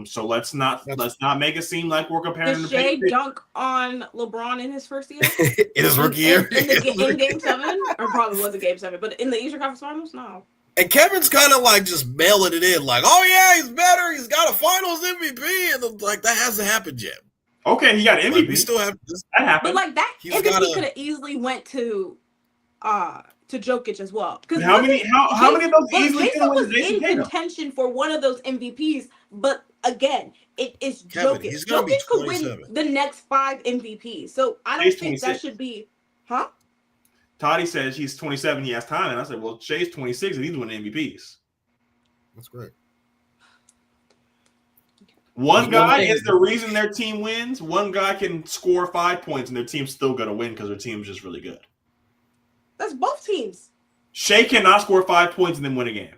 So let's not make it seem like we're comparing. Did Shai dunk on LeBron in his first year? In his rookie year? In Game 7? Or probably wasn't Game 7, but in the Eastern Conference Finals? No. And Kevin's kind of like just mailing it in, like, oh yeah, he's better. He's got a Finals MVP. And like, that hasn't happened yet. Okay, he got MVP. Like, we still have this. That happened. But like that MVP could have easily went to Jokic as well. Because how many of those easily Jason was in contention for one of those MVPs, but again, it is Jokic. Jokic could win the next 5 MVPs. So I don't think that should be, huh? Toddy says he's 27, he has time, and I said, well, Shai's 26 and he's winning MVPs. That's great. One guy is the reason their team wins. One guy can score 5 points and their team's still going to win because their team's just really good. That's both teams. Shai cannot score 5 points and then win a game.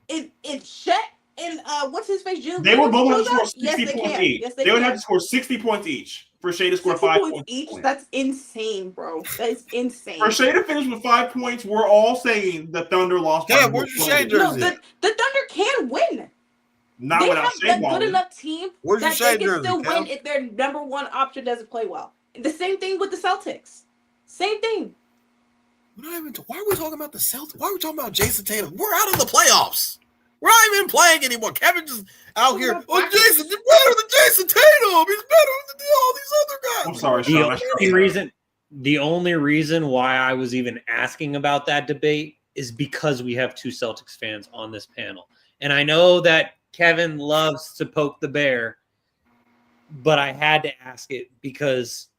If Shai and what's his face, Jim? They would both have to score 60 points each. Yes, they would have to score 60 points each for Shai to score 5 points each. That's insane, bro. That is insane. For Shai to finish with 5 points, we're all saying the Thunder lost. Yeah, where's your Shai jersey? No, the Thunder can win. Not they without Shai. They have a good enough team that they can still win if their number one option doesn't play well. The same thing with the Celtics. Same thing. Why are we talking about the Celtics? Why are we talking about Jason Tatum? We're out of the playoffs. We're not even playing anymore. Kevin just out here. Oh, Jason's better than Jason Tatum. He's better than all these other guys. I'm sorry, Shaun. The only reason why I was even asking about that debate is because we have 2 Celtics fans on this panel. And I know that Kevin loves to poke the bear, but I had to ask it because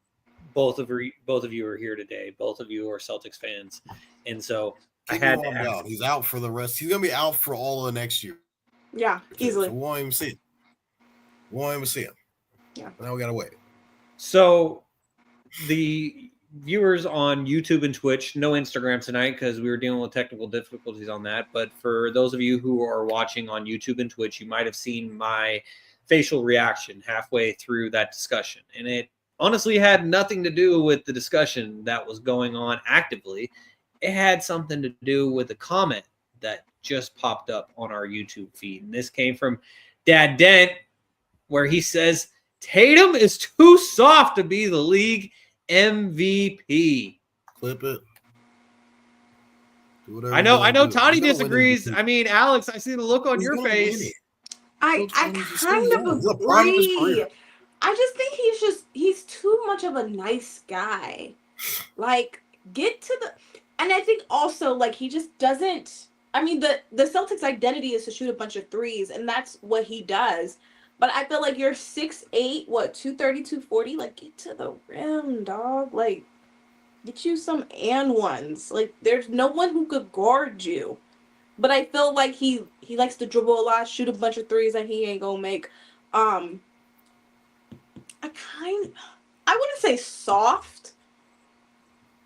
both of you are here today. Both of you are Celtics fans. And so I had to ask. He's out for the rest. He's going to be out for all of the next year. Yeah, easily. So we won't even see it. Yeah. But now we got to wait. So the viewers on YouTube and Twitch, no Instagram tonight because we were dealing with technical difficulties on that. But for those of you who are watching on YouTube and Twitch, you might have seen my facial reaction halfway through that discussion. And it honestly had nothing to do with the discussion that was going on actively. It had something to do with a comment that just popped up on our YouTube feed. And this came from Dad Dent, where he says, Tatum is too soft to be the league MVP. Clip it. I know Toddy disagrees. I mean, Alex, I see the look on your face. I kind of agree. I just think he's too much of a nice guy. Like, get to the, and I think also, like, he just doesn't, I mean, the Celtics' identity is to shoot a bunch of threes, and that's what he does. But I feel like you're 6'8", 230, 240, like, get to the rim, dog. Like, get you some and ones. Like, there's no one who could guard you. But I feel like he likes to dribble a lot, shoot a bunch of threes that he ain't gonna make. I wouldn't say soft,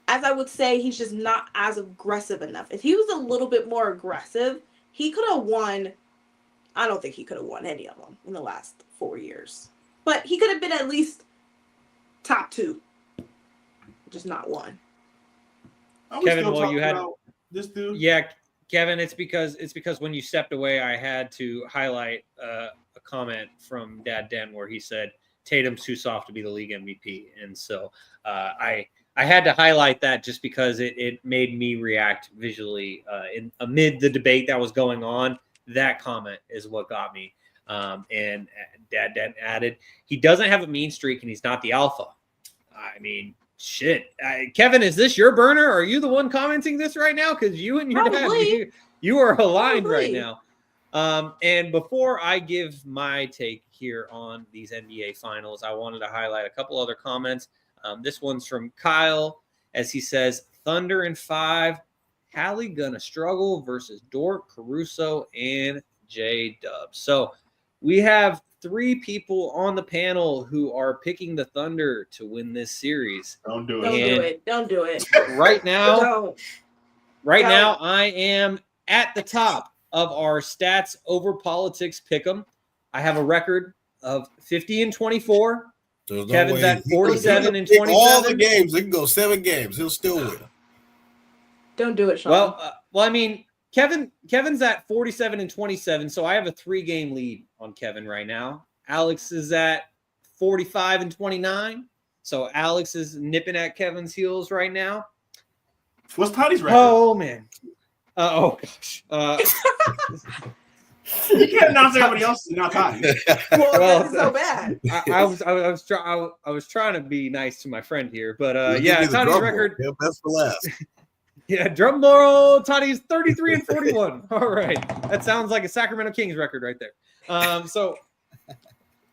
as I would say he's just not as aggressive enough. If he was a little bit more aggressive, he could have won. I don't think he could have won any of them in the last 4 years. But he could have been at least top 2. Just not one. Kevin, well, you had this dude. Yeah, Kevin, it's because when you stepped away, I had to highlight a comment from Dad Den where he said Tatum's too soft to be the league MVP, and so I had to highlight that just because it made me react visually amid the debate that was going on. That comment is what got me. And Dad Den added, he doesn't have a mean streak and he's not the alpha. I mean, shit. Kevin, is this your burner? Are you the one commenting this right now? Because you and your dad, you are aligned right now. And before I give my take here on these NBA finals, I wanted to highlight a couple other comments. This one's from Kyle, as he says, Thunder in 5, Hallie gonna struggle versus Dort, Caruso, and J-Dub. So we have 3 people on the panel who are picking the Thunder to win this series. Don't do it. Don't do it. Right now, Don't. I am at the top of our stats over politics pick'em. I have a record of 50-24. Kevin's at 47-27. All the games, it can go 7 games. He'll still win. Don't do it, Shaun. Well, I mean, Kevin's at 47-27, so I have a 3-game lead on Kevin right now. Alex is at 45-29, so Alex is nipping at Kevin's heels right now. What's Toddy's record? Oh man. Oh gosh. You can't announce everybody else, not Toddy. Well, that's so bad. I was trying to be nice to my friend here, but yeah, Toddy's record. Yeah, best for last. Yeah, drum roll. Toddy's 33-41. All right, that sounds like a Sacramento Kings record right there. So,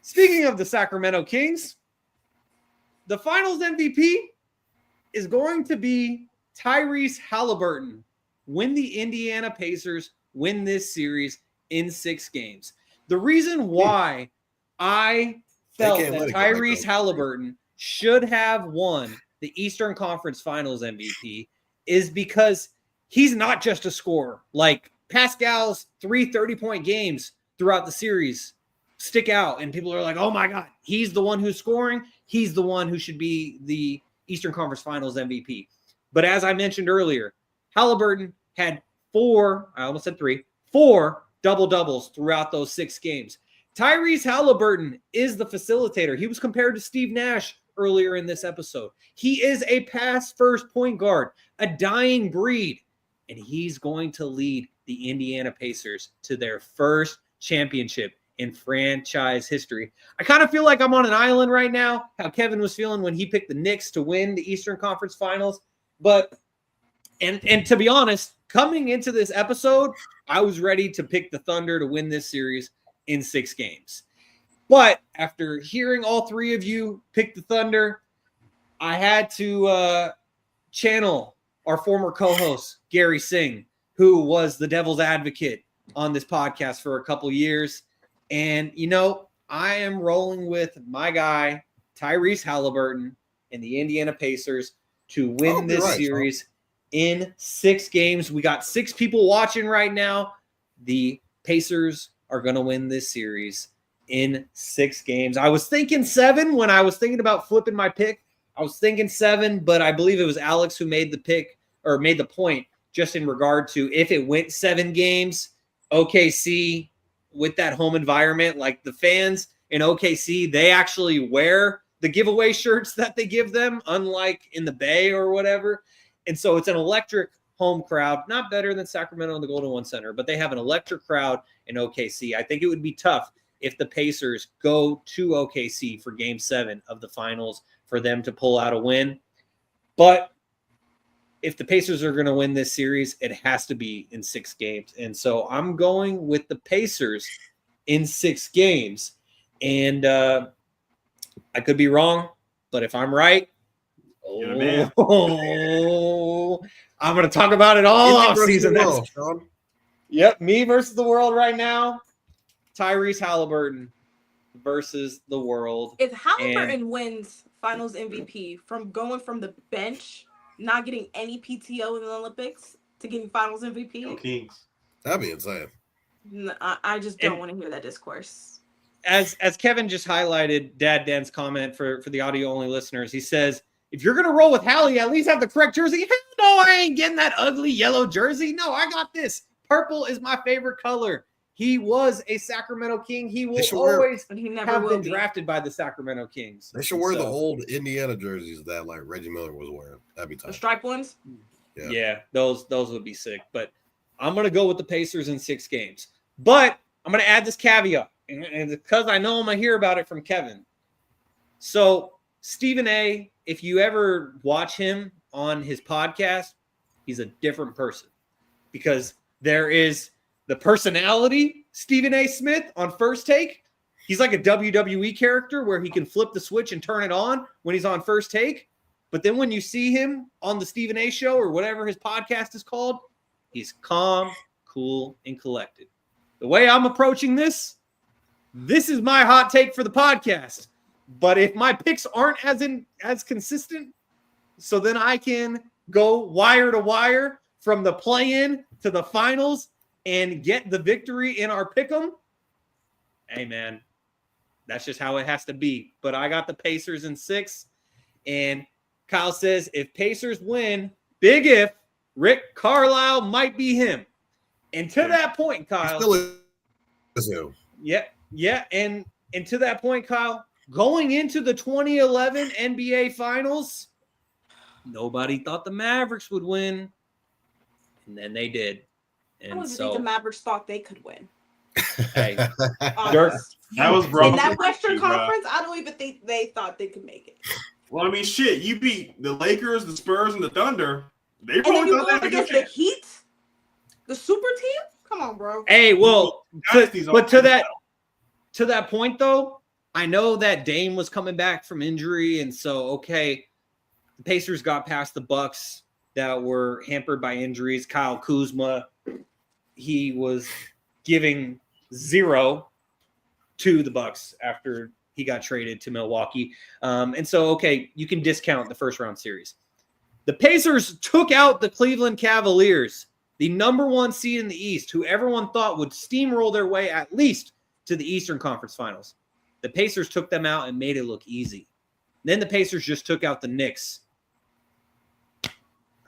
speaking of the Sacramento Kings, the Finals MVP is going to be Tyrese Halliburton. When the Indiana Pacers win this series in 6 games. The reason why I felt that Tyrese Halliburton should have won the Eastern Conference Finals MVP is because he's not just a scorer. Like Pascal's 3 30-point games throughout the series stick out, and people are like, oh my God, he's the one who's scoring. He's the one who should be the Eastern Conference Finals MVP. But as I mentioned earlier, Halliburton had 4 double-doubles throughout those 6 games. Tyrese Halliburton is the facilitator. He was compared to Steve Nash earlier in this episode. He is a pass-first point guard, a dying breed, and he's going to lead the Indiana Pacers to their first championship in franchise history. I kind of feel like I'm on an island right now, how Kevin was feeling when he picked the Knicks to win the Eastern Conference Finals. But, and to be honest, coming into this episode, I was ready to pick the Thunder to win this series in 6 games. But after hearing all 3 of you pick the Thunder, I had to channel our former co-host, Gary Singh, who was the devil's advocate on this podcast for a couple years. And, you know, I am rolling with my guy, Tyrese Halliburton, and the Indiana Pacers to win this series in 6 games. We got 6 people watching right now. The Pacers are going to win this series in 6 games. I was thinking 7 when I was thinking about flipping my pick. I was thinking 7, but I believe it was Alex who made the pick or made the point just in regard to if it went 7 games, OKC with that home environment, like the fans in OKC, they actually wear the giveaway shirts that they give them, unlike in the Bay or whatever. And so it's an electric home crowd, not better than Sacramento and the Golden One Center, but they have an electric crowd in OKC. I think it would be tough if the Pacers go to OKC for game 7 of the finals for them to pull out a win. But if the Pacers are going to win this series, it has to be in 6 games. And so I'm going with the Pacers in 6 games. And I could be wrong, but if I'm right, I'm going to talk about it all off season. Yep, me versus the world right now. Tyrese Halliburton versus the world. If Halliburton wins Finals MVP from going from the bench, not getting any PTO in the Olympics, to getting Finals MVP, Go Kings. That'd be insane. I just don't want to hear that discourse. As Kevin just highlighted Dad Dan's comment for the audio-only listeners, he says, if you're going to roll with Hallie, at least have the correct jersey. Hell no, I ain't getting that ugly yellow jersey. No, I got this. Purple is my favorite color. He was a Sacramento King. He will always have been drafted by the Sacramento Kings. They should wear the old Indiana jerseys that like Reggie Miller was wearing. That'd be tight. The striped ones? Yeah, those would be sick. But I'm going to go with the Pacers in 6 games. But I'm going to add this caveat, and because I know I'm going to hear about it from Kevin. So Stephen A., if you ever watch him on his podcast, he's a different person because there is the personality Stephen A. Smith on First Take. He's like a WWE character where he can flip the switch and turn it on when he's on First Take. But then when you see him on the Stephen A. Show or whatever his podcast is called, he's calm, cool, and collected. The way I'm approaching this is my hot take for the podcast. But if my picks aren't as consistent, so then I can go wire to wire from the play-in to the finals and get the victory in our pick'em. Hey, man, that's just how it has to be. But I got the Pacers in 6. And Kyle says if Pacers win, big if, Rick Carlisle might be him. And to that point, Kyle. Yeah. And to that point, Kyle, going into the 2011 NBA Finals, nobody thought the Mavericks would win. And then they did. And I don't think the Mavericks thought they could win. Hey, that was wrong. In that Western Conference, I don't even think they thought they could make it. Well, I mean, shit, you beat the Lakers, the Spurs, and the Thunder. They and then probably you thought go they against the Heat, the super team. Come on, bro. Hey, well, but to that point though, I know that Dame was coming back from injury, and so the Pacers got past the Bucks that were hampered by injuries. Kyle Kuzma, he was giving 0 to the Bucks after he got traded to Milwaukee. And so, you can discount the first round series. The Pacers took out the Cleveland Cavaliers, the number 1 seed in the East, who everyone thought would steamroll their way at least to the Eastern Conference Finals. The Pacers took them out and made it look easy. Then the Pacers just took out the Knicks.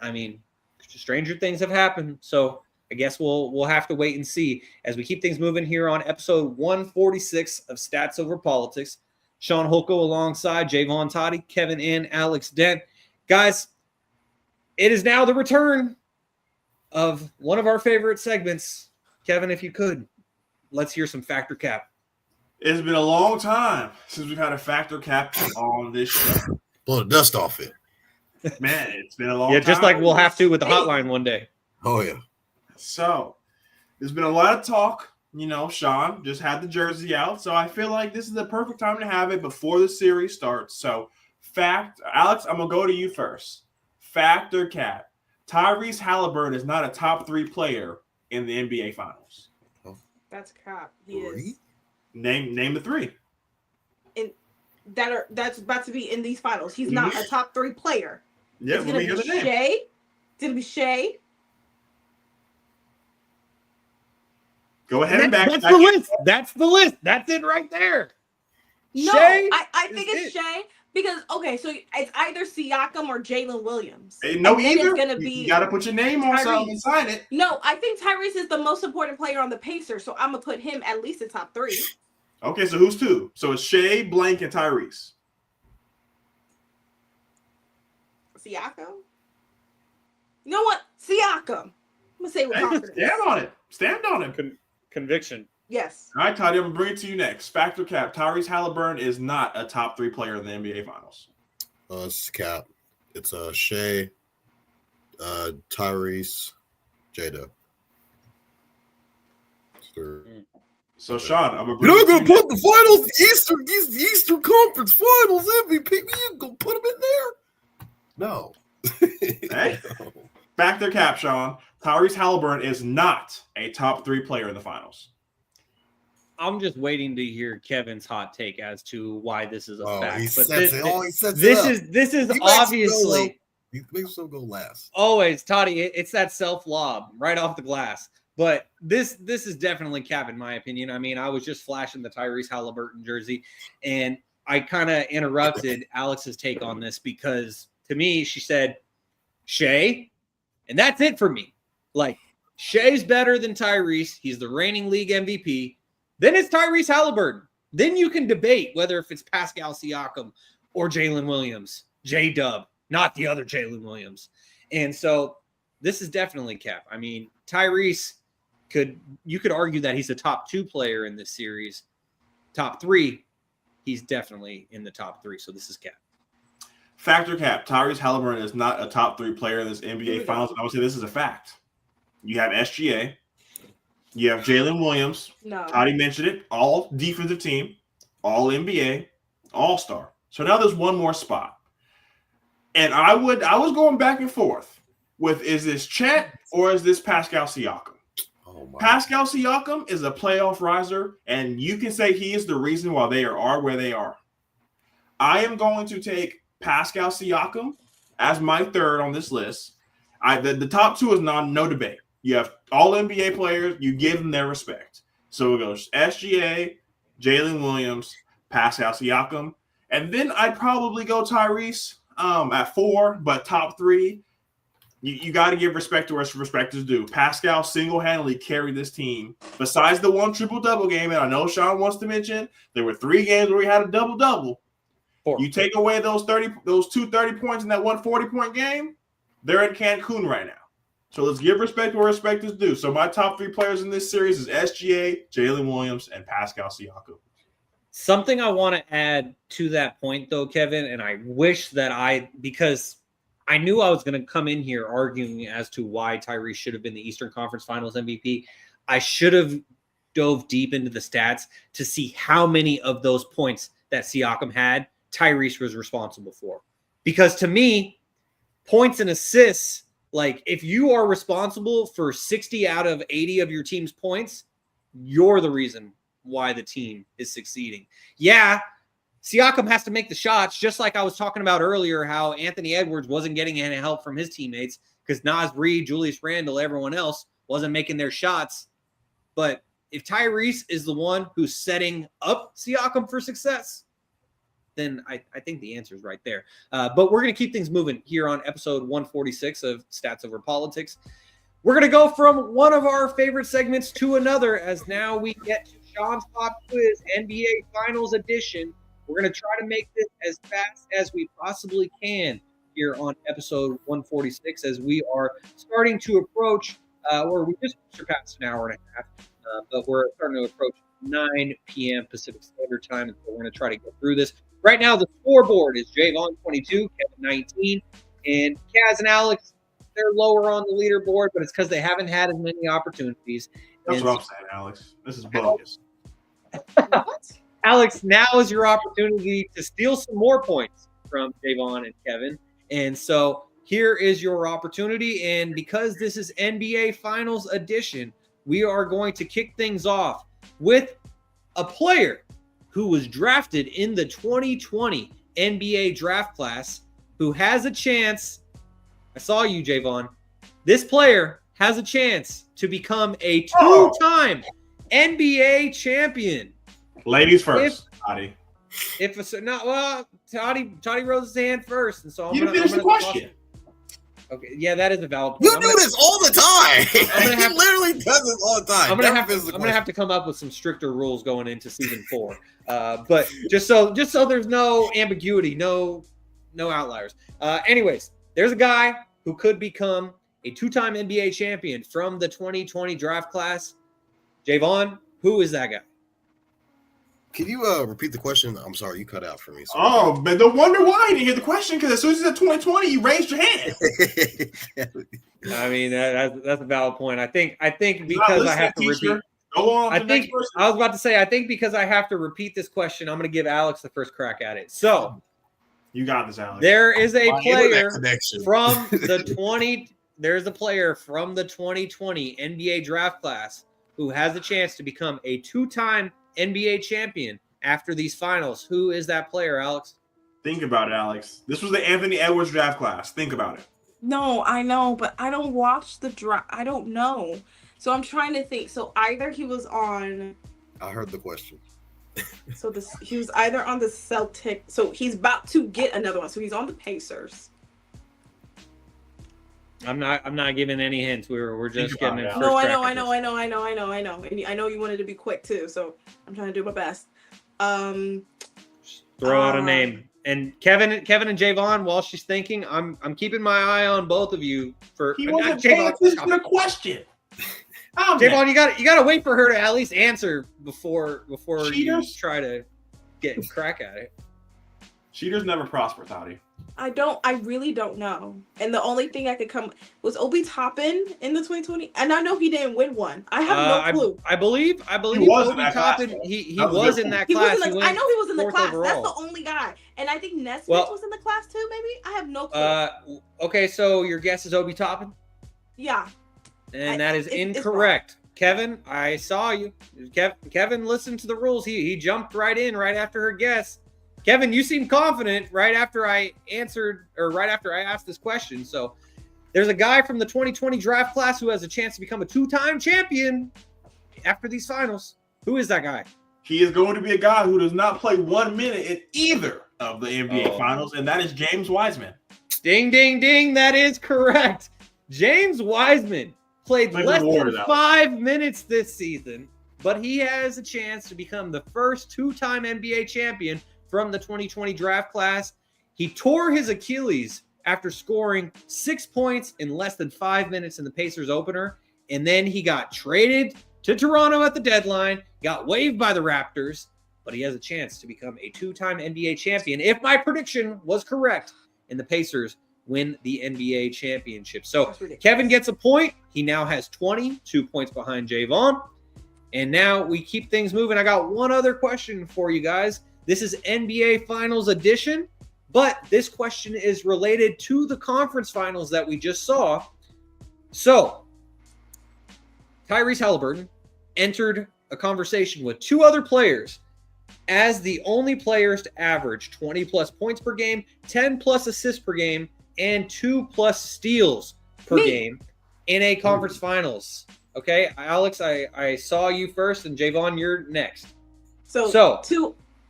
I mean, stranger things have happened. So I guess we'll have to wait and see as we keep things moving here on episode 146 of Stats Over Politics. Shaun Holko alongside Jaevon Toddy, Kevin and Alex Dent. Guys, it is now the return of one of our favorite segments. Kevin, if you could, let's hear some Factor Cap. It's been a long time since we've had a Factor Cap on this show. Blow the dust off it. Man, it's been a long time. Yeah, just like we'll have to with the hotline one day. Oh, yeah. So, there's been a lot of talk. You know, Shaun just had the jersey out. So, I feel like this is the perfect time to have it before the series starts. So, Alex, I'm going to go to you first. Factor Cap. Tyrese Halliburton is not a top 3 player in the NBA Finals. That's cap. He is. Name the 3. That's about to be in these finals. He's not a top 3 player. Yeah, it's gonna be Shea. It's gonna be Shea. Go ahead and back. That's the list. That's the list. That's it right there. No, Shea I think it's Shea because okay, so it's either Siakam or Jalen Williams. No, and then either. It's gonna be You got to put your name on Tyrese. something and sign it. No, I think Tyrese is the most important player on the Pacers, so I'm gonna put him at least in top 3. Okay, so who's 2? So it's Shea, Blank, and Tyrese. Siakam. You know what? Siakam. I'm gonna say with confidence. Stand on it. Stand on it. Conviction. Yes. All right, Toddy, I'm going to bring it to you next. Factor cap. Tyrese Halliburton is not a top 3 player in the NBA Finals. It's cap. It's Shea, Tyrese, Jada. So, Shaun, I'm going to You're not bring gonna put the finals, the Eastern Conference Finals MVP. You gonna put them in there? No. Hey. Factor cap, Shaun. Tyrese Halliburton is not a top 3 player in the Finals. I'm just waiting to hear Kevin's hot take as to why this is a fact. He But sets this is obviously he makes them go last. always Toddy. It's that self lob right off the glass. But this is definitely cap in my opinion. I mean, I was just flashing the Tyrese Halliburton jersey, and I kind of interrupted Alex's take on this because to me, she said Shea, and that's it for me. Like Shea's better than Tyrese. He's the reigning league MVP. Then it's Tyrese Halliburton. Then you can debate whether if it's Pascal Siakam or Jalen Williams, J-Dub, not the other Jalen Williams. And so this is definitely cap. I mean, Tyrese you could argue that he's a top 2 player in this series. Top 3, he's definitely in the top 3. So this is cap. Factor cap. Tyrese Halliburton is not a top 3 player in this NBA Finals. And I would say this is a fact. You have SGA. You have Jalen Williams. No. Toddy mentioned it. All defensive team, all NBA, all-star. So now there's one more spot. And I was going back and forth with, is this Chet or is this Pascal Siakam? Oh my. Pascal Siakam is a playoff riser, and you can say he is the reason why they are where they are. I am going to take Pascal Siakam as my 3rd on this list. The top 2 is no debate. You have all NBA players. You give them their respect. So it goes SGA, Jalen Williams, Pascal Siakam. And then I'd probably go Tyrese at 4, but top 3, you got to give respect to where respect is due. Pascal single-handedly carried this team. Besides the 1 triple-double game, and I know Shaun wants to mention, there were 3 games where he had a double-double. 4. You take away those 2 30 points in that 1 40-point game, they're in Cancun right now. So let's give respect where respect is due. So my top 3 players in this series is SGA, Jalen Williams, and Pascal Siakam. Something I want to add to that point, though, Kevin, and I wish that because I knew I was going to come in here arguing as to why Tyrese should have been the Eastern Conference Finals MVP. I should have dove deep into the stats to see how many of those points that Siakam had, Tyrese was responsible for. Because to me, points and assists, like if you are responsible for 60 out of 80 of your team's points, you're the reason why the team is succeeding. Yeah, Siakam has to make the shots, just like I was talking about earlier, how Anthony Edwards wasn't getting any help from his teammates because Naz Reid, Julius Randle, everyone else wasn't making their shots. But if Tyrese is the one who's setting up Siakam for success, then I think the answer is right there. But we're going to keep things moving here on episode 146 of Stats Over Politics. We're going to go from one of our favorite segments to another as now we get to Shaun's Pop Quiz NBA Finals Edition. We're going to try to make this as fast as we possibly can here on episode 146 as we are starting to approach, or we just surpassed an hour and a half, but we're starting to approach 9 p.m. Pacific Standard Time, and so we're going to try to get through this. Right now, the scoreboard is Jaevon 22, Kevin 19, and Kaz and Alex, they're lower on the leaderboard, but it's because they haven't had as many opportunities. That's what I'm saying, Alex. This is bogus. Alex, now is your opportunity to steal some more points from Jaevon and Kevin. And so here is your opportunity. And because this is NBA Finals Edition, we are going to kick things off with a player who was drafted in the 2020 NBA draft class who has a chance. I saw you, Jaevon. This player has a chance to become a two-time NBA champion. Ladies first, Toddy. Toddy rose his hand first, and so I'm You gonna finish the question. Okay, yeah, that is a valid point. You do this all the time. He literally does this all the time. I'm gonna have to come up with some stricter rules going into season 4. But just so there's no ambiguity, no outliers. Anyways, there's a guy who could become a 2-time NBA champion from the 2020 draft class. Jaevon, who is that guy? Can you repeat the question? I'm sorry, you cut out for me. Oh, but no wonder why you didn't hear the question, because as soon as you said 2020, you raised your hand. I mean, that's a valid point. I think because I have to repeat. Go on. I was about to say, I think because I have to repeat this question, I'm going to give Alex the first crack at it. So you got this, Alex. There is a player from the 2020 NBA draft class who has a chance to become a 2-time NBA champion after these finals. Who is that player, Alex? Think about it, Alex. This was the Anthony Edwards draft class. Think about it. No, I know, but I don't watch the draft. I don't know. So I'm trying to think. So either he was on. I heard the question. So he was either on the Celtics. So he's about to get another one. So he's on the Pacers. I'm not giving any hints. We're just getting it. No, I know. And I know you wanted to be quick too, so I'm trying to do my best. Throw out a name. And Kevin and Jaevon, while she's thinking, I'm keeping my eye on both of you for. He wasn't paying attention to the question. Jaevon, you got to wait for her to at least answer before you try to get crack at it. Cheaters never prosper, Toddy. I really don't know. And the only thing I could come was Obi Toppin in the 2020. And I know he didn't win one. I have no clue. I believe he was Obi Toppin, he was in that class. I know he was in the class. Overall. That's the only guy. And I think Nesmith was in the class too, maybe? I have no clue. Okay, so your guess is Obi Toppin? Yeah. And that is incorrect. Kevin, I saw you. Kevin listened to the rules. He jumped right in right after her guess. Kevin, you seemed confident right after I asked this question. So there's a guy from the 2020 draft class who has a chance to become a 2-time champion after these finals. Who is that guy? He is going to be a guy who does not play 1 minute in either of the NBA finals, and that is James Wiseman. Ding, ding, ding. That is correct. James Wiseman played less than 5 minutes this season, but he has a chance to become the first 2-time NBA champion from the 2020 draft class. He tore his Achilles after scoring 6 points in less than 5 minutes in the Pacers opener. And then he got traded to Toronto at the deadline, got waived by the Raptors, but he has a chance to become a 2-time NBA champion if my prediction was correct and the Pacers win the NBA championship. So Kevin gets a point. He now has 20, 2 points behind Jaevon. And now we keep things moving. I got one other question for you guys. This is NBA Finals edition, but this question is related to the conference finals that we just saw. So, Tyrese Halliburton entered a conversation with 2 other players as the only players to average 20-plus points per game, 10-plus assists per game, and 2+ steals per game in a conference finals. Okay, Alex, I saw you first, and Jaevon, you're next. So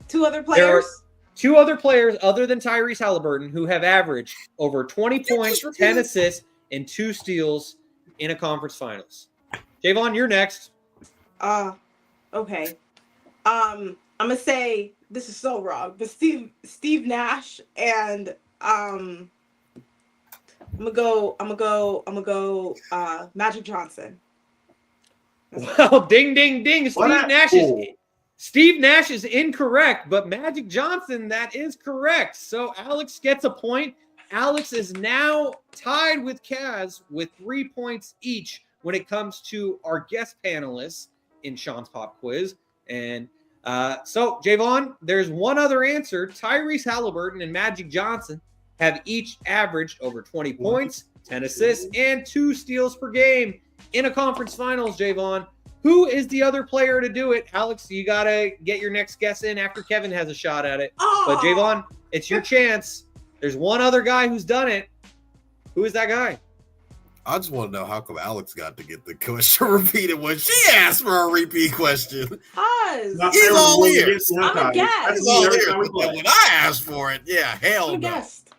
Two other players? There are 2 other players other than Tyrese Halliburton who have averaged over 20 points, 10 assists, and 2 steals in a conference finals. Jaevon, you're next. Okay. I'm gonna say this is so wrong, but Steve Nash and I'm gonna go Magic Johnson. Well, ding, ding, ding. Steve Nash is incorrect, but Magic Johnson, that is correct. So Alex gets a point. Alex is now tied with Kaz with 3 points each when it comes to our guest panelists in Shaun's Pop Quiz. And so, Jaevon, there's one other answer. Tyrese Halliburton and Magic Johnson have each averaged over 20 points, 10 assists, and 2 steals per game in a conference finals, Jaevon. Who is the other player to do it? Alex, you got to get your next guess in after Kevin has a shot at it. But Jaevon, it's your chance. There's one other guy who's done it. Who is that guy? I just want to know how come Alex got to get the question repeated when she asked for a repeat question. Pause. He's all here. ears. I'm a guest. He's all ears. But when I asked for it, yeah, hell I'm a no. guest.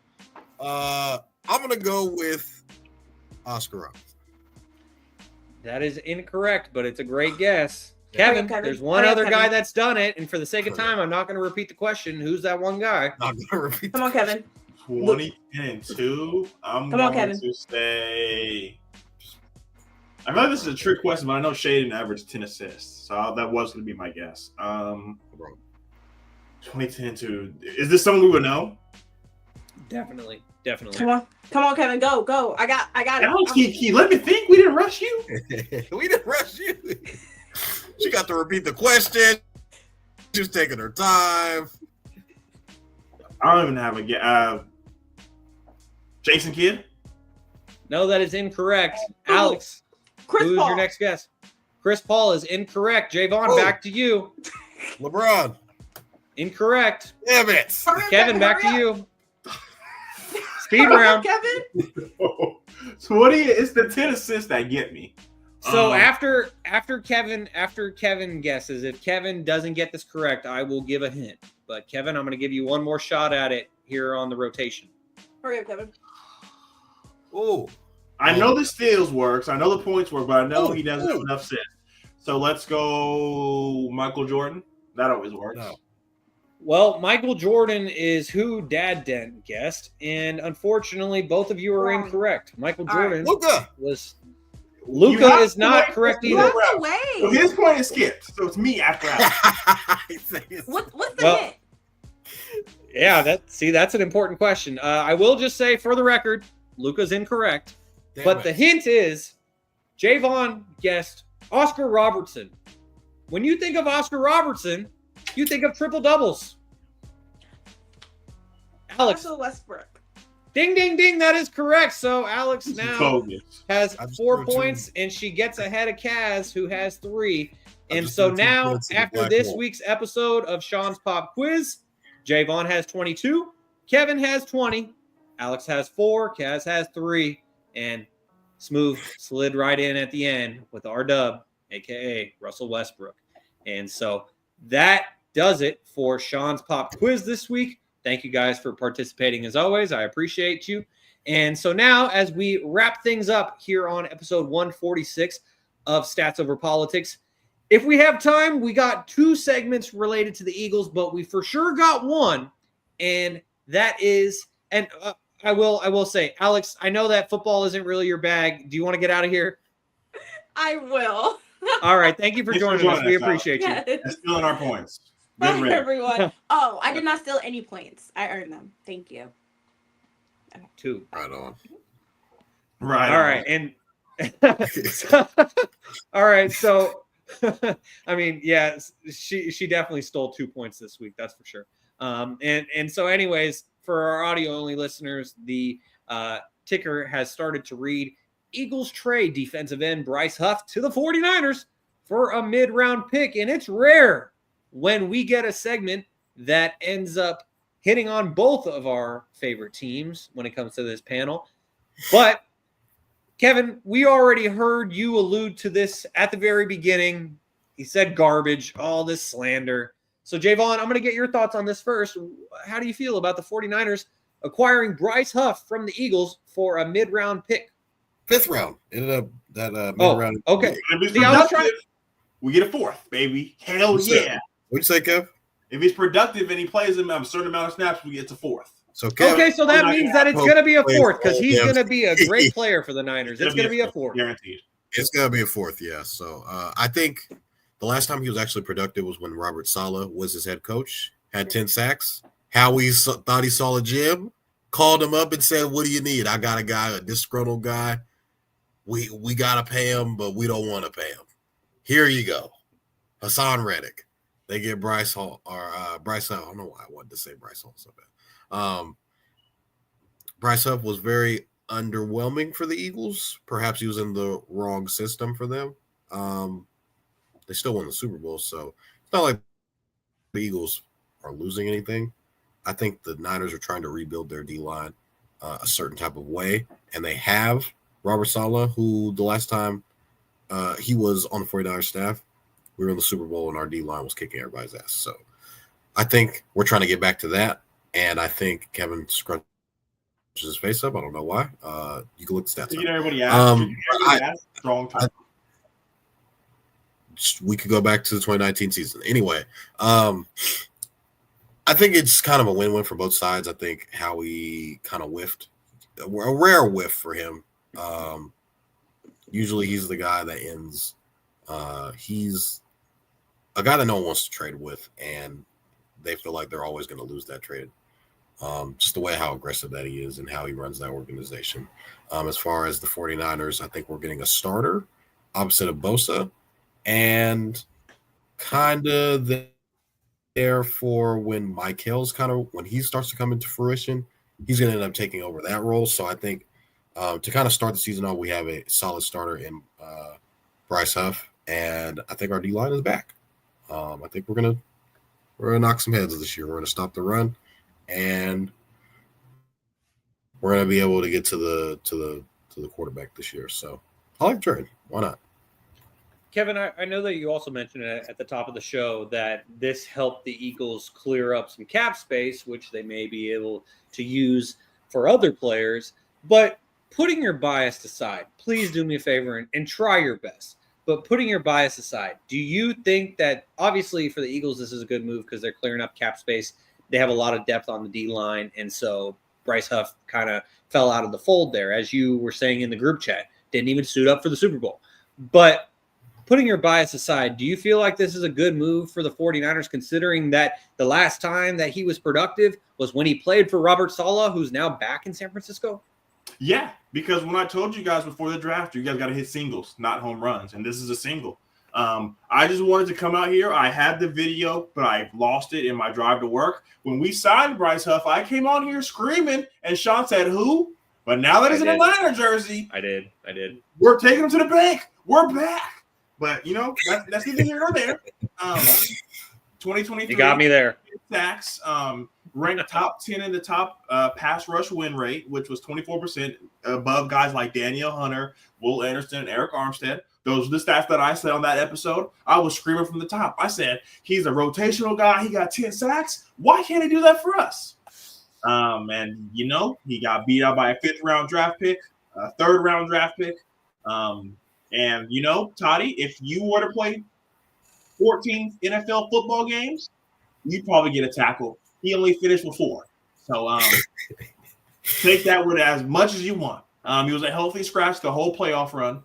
I'm gonna go with Oscar Robertson. That is incorrect, but it's a great guess. Yeah. Kevin, Kevin. there's one Hurry up, other Kevin. guy that's done it, and for the sake of time, I'm not going to repeat the question. Who's that one guy? Not gonna repeat. Come on, Kevin. 2010-2. I'm Come on, going Kevin. to say. I feel like this is a trick question, but I know Shaden averaged 10 assists, so that was going to be my guess. 2010-2. Is this someone we would know? Definitely. Come on, Kevin. Go. I got it. Alex, let me think. We didn't rush you. We didn't rush you. She got to repeat the question. She was taking her time. I don't even have a guess. Jason Kidd? No, that is incorrect. Oh, Alex, Chris who's Paul. your next guess? Chris Paul is incorrect. Jaevon, Oh. back to you. LeBron. Incorrect. Damn it. Hurry up, Kevin, back to hurry up. you. Speed Hurry up, round. Kevin. So what do you? It's the 10 assists that get me. So after Kevin guesses, if Kevin doesn't get this correct, I will give a hint. But Kevin, I'm going to give you one more shot at it here on the rotation. Hurry up, Kevin. Oh. I know the steals works. I know the points work, but I know Oh, he doesn't have enough assists. So let's go Michael Jordan. That always works. No. Well, Michael Jordan is who Dad Dent guessed, and unfortunately, both of you are Wrong. incorrect. Michael All right. Jordan Luka. was. You Luka have is to not wait correct for You either. have to So wait. his point is skipped. So it's me after Alex. What's the Well, hint? Yeah, that's an important question. I will just say, for the record, Luka's incorrect. Damn But it. the hint is, Jaevon guessed Oscar Robertson. When you think of Oscar Robertson, you think of triple doubles. Alex, Russell Westbrook. ding, ding, ding. That is correct. So Alex This is now bogus. has I just 4 threw two. points, and she gets ahead of Kaz, who has 3. I And just so threw 2 now, points in the after black this hole. week's episode of Shaun's Pop Quiz, Jaevon has 22, Kevin has 20, Alex has 4, Kaz has 3, and Smooth slid right in at the end with our dub, aka Russell Westbrook. And so that does it for Shaun's Pop Quiz this week. Thank you guys for participating as always. I appreciate you. And so now, as we wrap things up here on episode 146 of Stats Over Politics, if we have time, we got 2 segments related to the Eagles, but we for sure got one, and that is, and I will say, Alex, I know that football isn't really your bag. Do you want to get out of here? I will. All right. Thank you for Thanks for joining us. joining We us, Alex. appreciate you. Yes. That's stealing our points. Bye, Good riddance. everyone. Oh, I did not steal any points. I earned them. Thank you. 2. Right on. Right. All right. And all right. So, I mean, yeah, she definitely stole 2 points this week. That's for sure. And so anyways, for our audio only listeners, the ticker has started to read Eagles trade defensive end Bryce Huff to the 49ers for a mid-round pick. And it's rare when we get a segment that ends up hitting on both of our favorite teams when it comes to this panel. But Kevin, we already heard you allude to this at the very beginning. He said garbage, all this slander. So, Jaevon, I'm going to get your thoughts on this first. How do you feel about the 49ers acquiring Bryce Huff from the Eagles for a mid-round pick? 5th round. Ended up that mid-round. Okay. If he's See, I was productive, we get a 4th, baby. Hell What's yeah. What'd you say, Kev? If he's productive and he plays him a certain amount of snaps, we get to 4th. So Kev, Okay, so that means that it's going to be a 4th because he's Yeah. going to be a great player for the Niners. It's going to be a 4th. Guaranteed. it's gonna be a 4th, yeah. So I think the last time he was actually productive was when Robert Saleh was his head coach, had 10 sacks. Howie thought he saw a gem, called him up and said, "What do you need? I got a guy, a disgruntled guy. We gotta pay him, but we don't want to pay him. Here you go, Hassan Reddick. They get Bryce Hall or Bryce Hall. I don't know why I wanted to say Bryce Hall so bad. Bryce Huff was very underwhelming for the Eagles. Perhaps he was in the wrong system for them. They still won the Super Bowl, so it's not like the Eagles are losing anything. I think the Niners are trying to rebuild their D-line a certain type of way, and they have. Robert Saleh, who the last time he was on the 49ers staff, we were in the Super Bowl and our D-line was kicking everybody's ass. So I think we're trying to get back to that, and I think Kevin scrunches his face up. I don't know why. You can look the stats up. Everybody asked. Strong time. We could go back to the 2019 season. Anyway, I think it's kind of a win-win for both sides. I think Howie kind of whiffed. A rare whiff for him. Usually he's the guy that ends. He's a guy that no one wants to trade with, and they feel like they're always going to lose that trade. Just the way how aggressive that he is and how he runs that organization. As far as the 49ers, I think we're getting a starter opposite of Bosa, and kind of there for when Mike Hill's when he starts to come into fruition, he's going to end up taking over that role. So I think to kind of start the season off, we have a solid starter in Bryce Huff, and I think our D-line is back. I think we're gonna knock some heads this year. We're gonna stop the run, and we're gonna be able to get to the quarterback this year. So I like the trade. Why not? Kevin, I know that you also mentioned at the top of the show that this helped the Eagles clear up some cap space, which they may be able to use for other players. But putting your bias aside, please do me a favor and try your best. But putting your bias aside, do you think that obviously for the Eagles, this is a good move because they're clearing up cap space. They have a lot of depth on the D-line. And so Bryce Huff kind of fell out of the fold there, as you were saying in the group chat, didn't even suit up for the Super Bowl. But putting your bias aside, do you feel like this is a good move for the 49ers, considering that the last time that he was productive was when he played for Robert Saleh, who's now back in San Francisco? Yeah, because when I told you guys before the draft, you guys got to hit singles, not home runs, and this is a single. I just wanted to come out here. I had the video, but I lost it in my drive to work. When we signed Bryce Huff, I came on here screaming, and Shaun said, "Who?" But now that he's in a Niner jersey, I did. We're taking him to the bank. We're back. But that's neither here nor there. 2023. You got me there. Sacks. Ranked top 10 in the top pass rush win rate, which was 24% above guys like Daniel Hunter, Will Anderson, and Eric Armstead. Those are the stats that I said on that episode. I was screaming from the top. I said, he's a rotational guy. He got 10 sacks. Why can't he do that for us? And, he got beat out by a 5th-round draft pick, a 3rd-round draft pick. And, Toddy, if you were to play 14 NFL football games, you'd probably get a tackle. He only finished with 4. So take that with as much as you want. He was a healthy scratch the whole playoff run.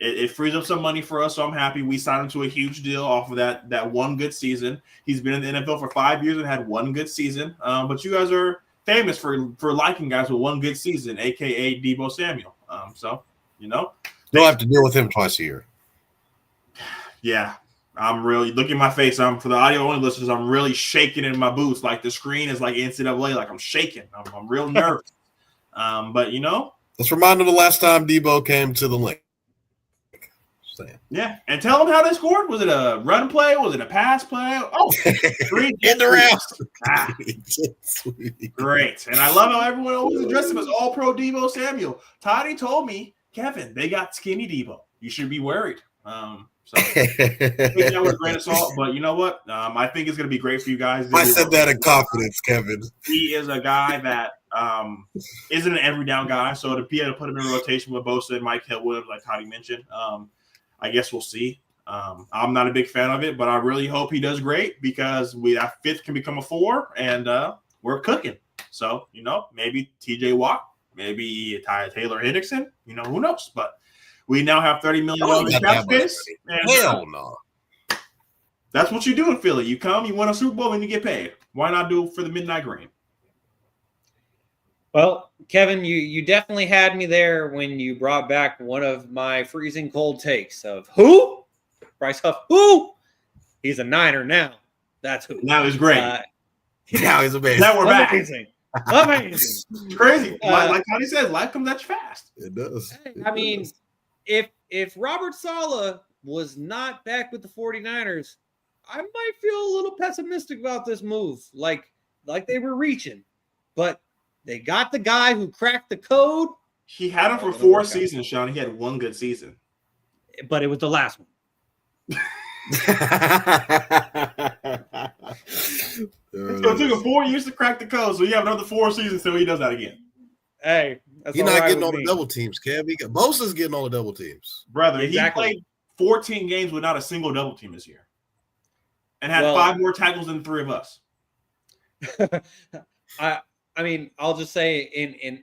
It frees up some money for us, so I'm happy. We signed him to a huge deal off of that one good season. He's been in the NFL for 5 years and had one good season. But you guys are famous for liking guys with one good season, a.k.a. Deebo Samuel. You'll have to deal with him twice a year. Yeah. I'm really look at my face. For the audio only listeners, I'm really shaking in my boots. Like the screen is like NCAA, like I'm shaking. I'm real nervous. But let's remind them the last time Deebo came to the link. Yeah, and tell them how they scored. Was it a run play? Was it a pass play? Oh, 3 in the great. And I love how everyone always addressed him as All-Pro Deebo Samuel. Toddy told me, Kevin, they got skinny Deebo. You should be worried. So take that with a grain of salt, but you know what? I think it's going to be great for you guys. I said that in confidence, Kevin. He is a guy that isn't an every down guy, so to be able to put him in rotation with Bosa and Mike Hill Williams, like Toddy mentioned, I guess we'll see. I'm not a big fan of it, but I really hope he does great because that 5th can become a 4, and we're cooking. So maybe T.J. Watt, maybe Taylor Hendrickson, who knows? But we now have $30 million in cap space. Hell no. That's what you do in Philly. You come, you win a Super Bowl, and you get paid. Why not do it for the midnight green? Well, Kevin, you definitely had me there when you brought back one of my freezing cold takes of who? Bryce Huff. Who? He's a Niner now. That's who. Now he's great. Now he's amazing. Now we're back. Amazing. It's crazy. Like Toddy says, life comes at you fast. It does. I mean, if Robert Saleh was not back with the 49ers, I might feel a little pessimistic about this move. Like they were reaching. But they got the guy who cracked the code, He had him for 4 seasons, Shaun. He had one good season. But it was the last one. It took him 4 years to crack the code, so you have another 4 seasons until he does that again. Hey, that's he's all not right getting with all me. the double teams, Kev. Bosa's getting all the double teams. Brother, Exactly. he played 14 games without a single double team this year. And had 5 more tackles than 3 of us. I mean, I'll just say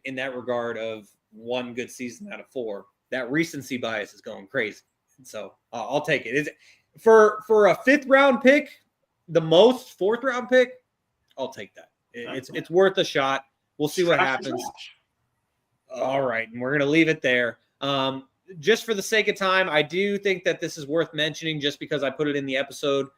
in that regard of 1 good season out of 4, that recency bias is going crazy. So I'll take it. Is it for a 5th round pick, the most 4th round pick? I'll take that. It's worth a shot. We'll see what happens. All right, and we're gonna leave it there. Just for the sake of time, I do think that this is worth mentioning just because I put it in the episode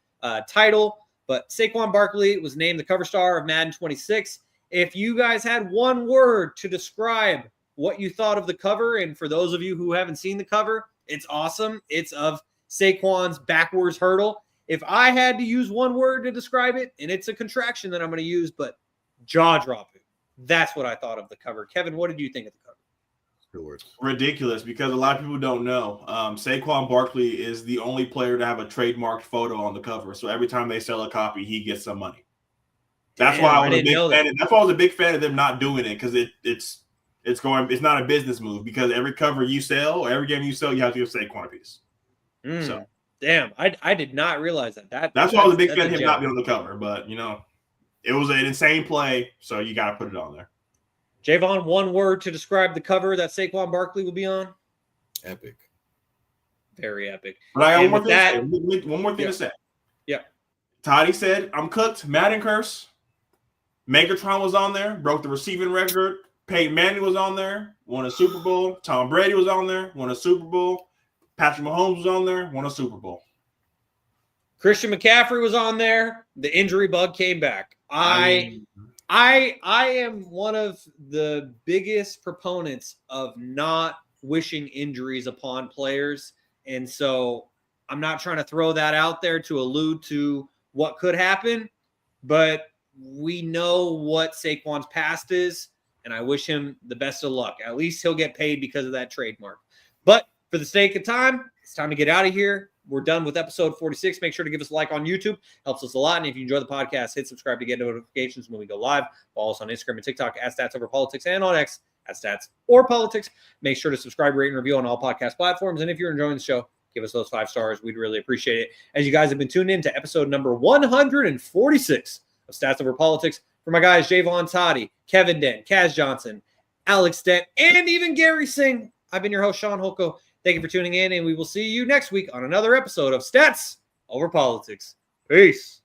title. But Saquon Barkley was named the cover star of Madden 26. If you guys had one word to describe what you thought of the cover, and for those of you who haven't seen the cover, it's awesome. It's of Saquon's backwards hurdle. If I had to use one word to describe it, and it's a contraction that I'm going to use, but jaw-dropping. That's what I thought of the cover. Kevin, what did you think of the cover? Ridiculous, because a lot of people don't know. Saquon Barkley is the only player to have a trademarked photo on the cover. So every time they sell a copy, he gets some money. That's why I was a big fan. That's why I was a big fan of them not doing it, because it's not a business move, because every cover you sell or every game you sell, you have to give Saquon a piece. So damn, I did not realize that. That's why I was a big fan of him not being on the cover. But it was an insane play, so you got to put it on there. Jaevon, one word to describe the cover that Saquon Barkley will be on? Epic. Very epic. But I got one more thing to say. Yeah. Toddy said, I'm cooked. Madden curse. Megatron was on there, broke the receiving record. Peyton Manning was on there, won a Super Bowl. Tom Brady was on there, won a Super Bowl. Patrick Mahomes was on there, won a Super Bowl. Christian McCaffrey was on there. The injury bug came back. I am one of the biggest proponents of not wishing injuries upon players. And so I'm not trying to throw that out there to allude to what could happen, but we know what Saquon's past is, and I wish him the best of luck. At least he'll get paid because of that trademark. But for the sake of time, it's time to get out of here. We're done with episode 46. Make sure to give us a like on YouTube. Helps us a lot. And if you enjoy the podcast, hit subscribe to get notifications when we go live. Follow us on Instagram and TikTok at StatsOverPolitics and on X at StatsOrPolitics. Make sure to subscribe, rate, and review on all podcast platforms. And if you're enjoying the show, give us those 5 stars. We'd really appreciate it. As you guys have been tuned in to episode number 146 of Stats Over Politics. For my guys, Jaevon Toddy, Kevin Dent, Kaz Johnson, Alex Dent, and even Gary Singh, I've been your host, Shaun Holko. Thank you for tuning in, and we will see you next week on another episode of Stats Over Politics. Peace.